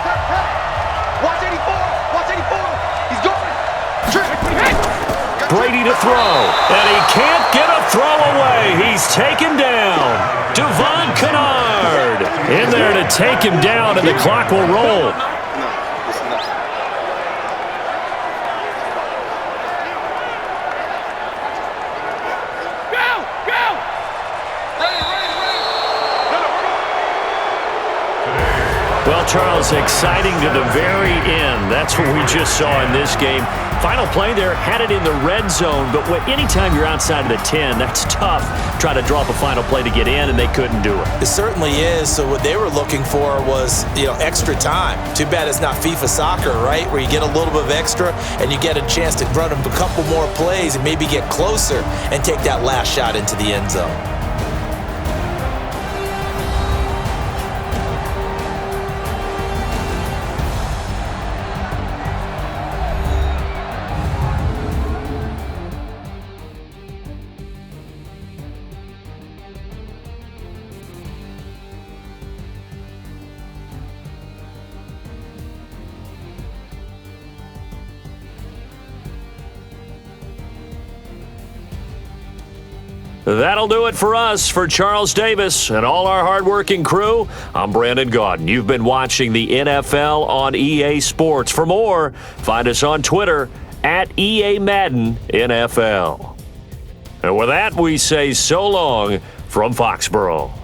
Speaker 4: watch 84, watch 84. He's going.
Speaker 2: Brady to throw, and he can't get a throw away. He's taken down. Devon Kennard in there to take him down, and the clock will roll. Well, Charles, exciting to the very end. That's what we just saw in this game. Final play there, had it in the red zone, but anytime you're outside of the 10, that's tough. Try to draw up a final play to get in, and they couldn't do it.
Speaker 3: It certainly is. So what they were looking for was, extra time. Too bad it's not FIFA soccer, right, where you get a little bit of extra and you get a chance to run a couple more plays and maybe get closer and take that last shot into the end zone.
Speaker 2: That'll do it for us. For Charles Davis and all our hardworking crew, I'm Brandon Gaudin. You've been watching the NFL on EA Sports. For more, find us on Twitter at EA Madden NFL. And with that, we say so long from Foxborough.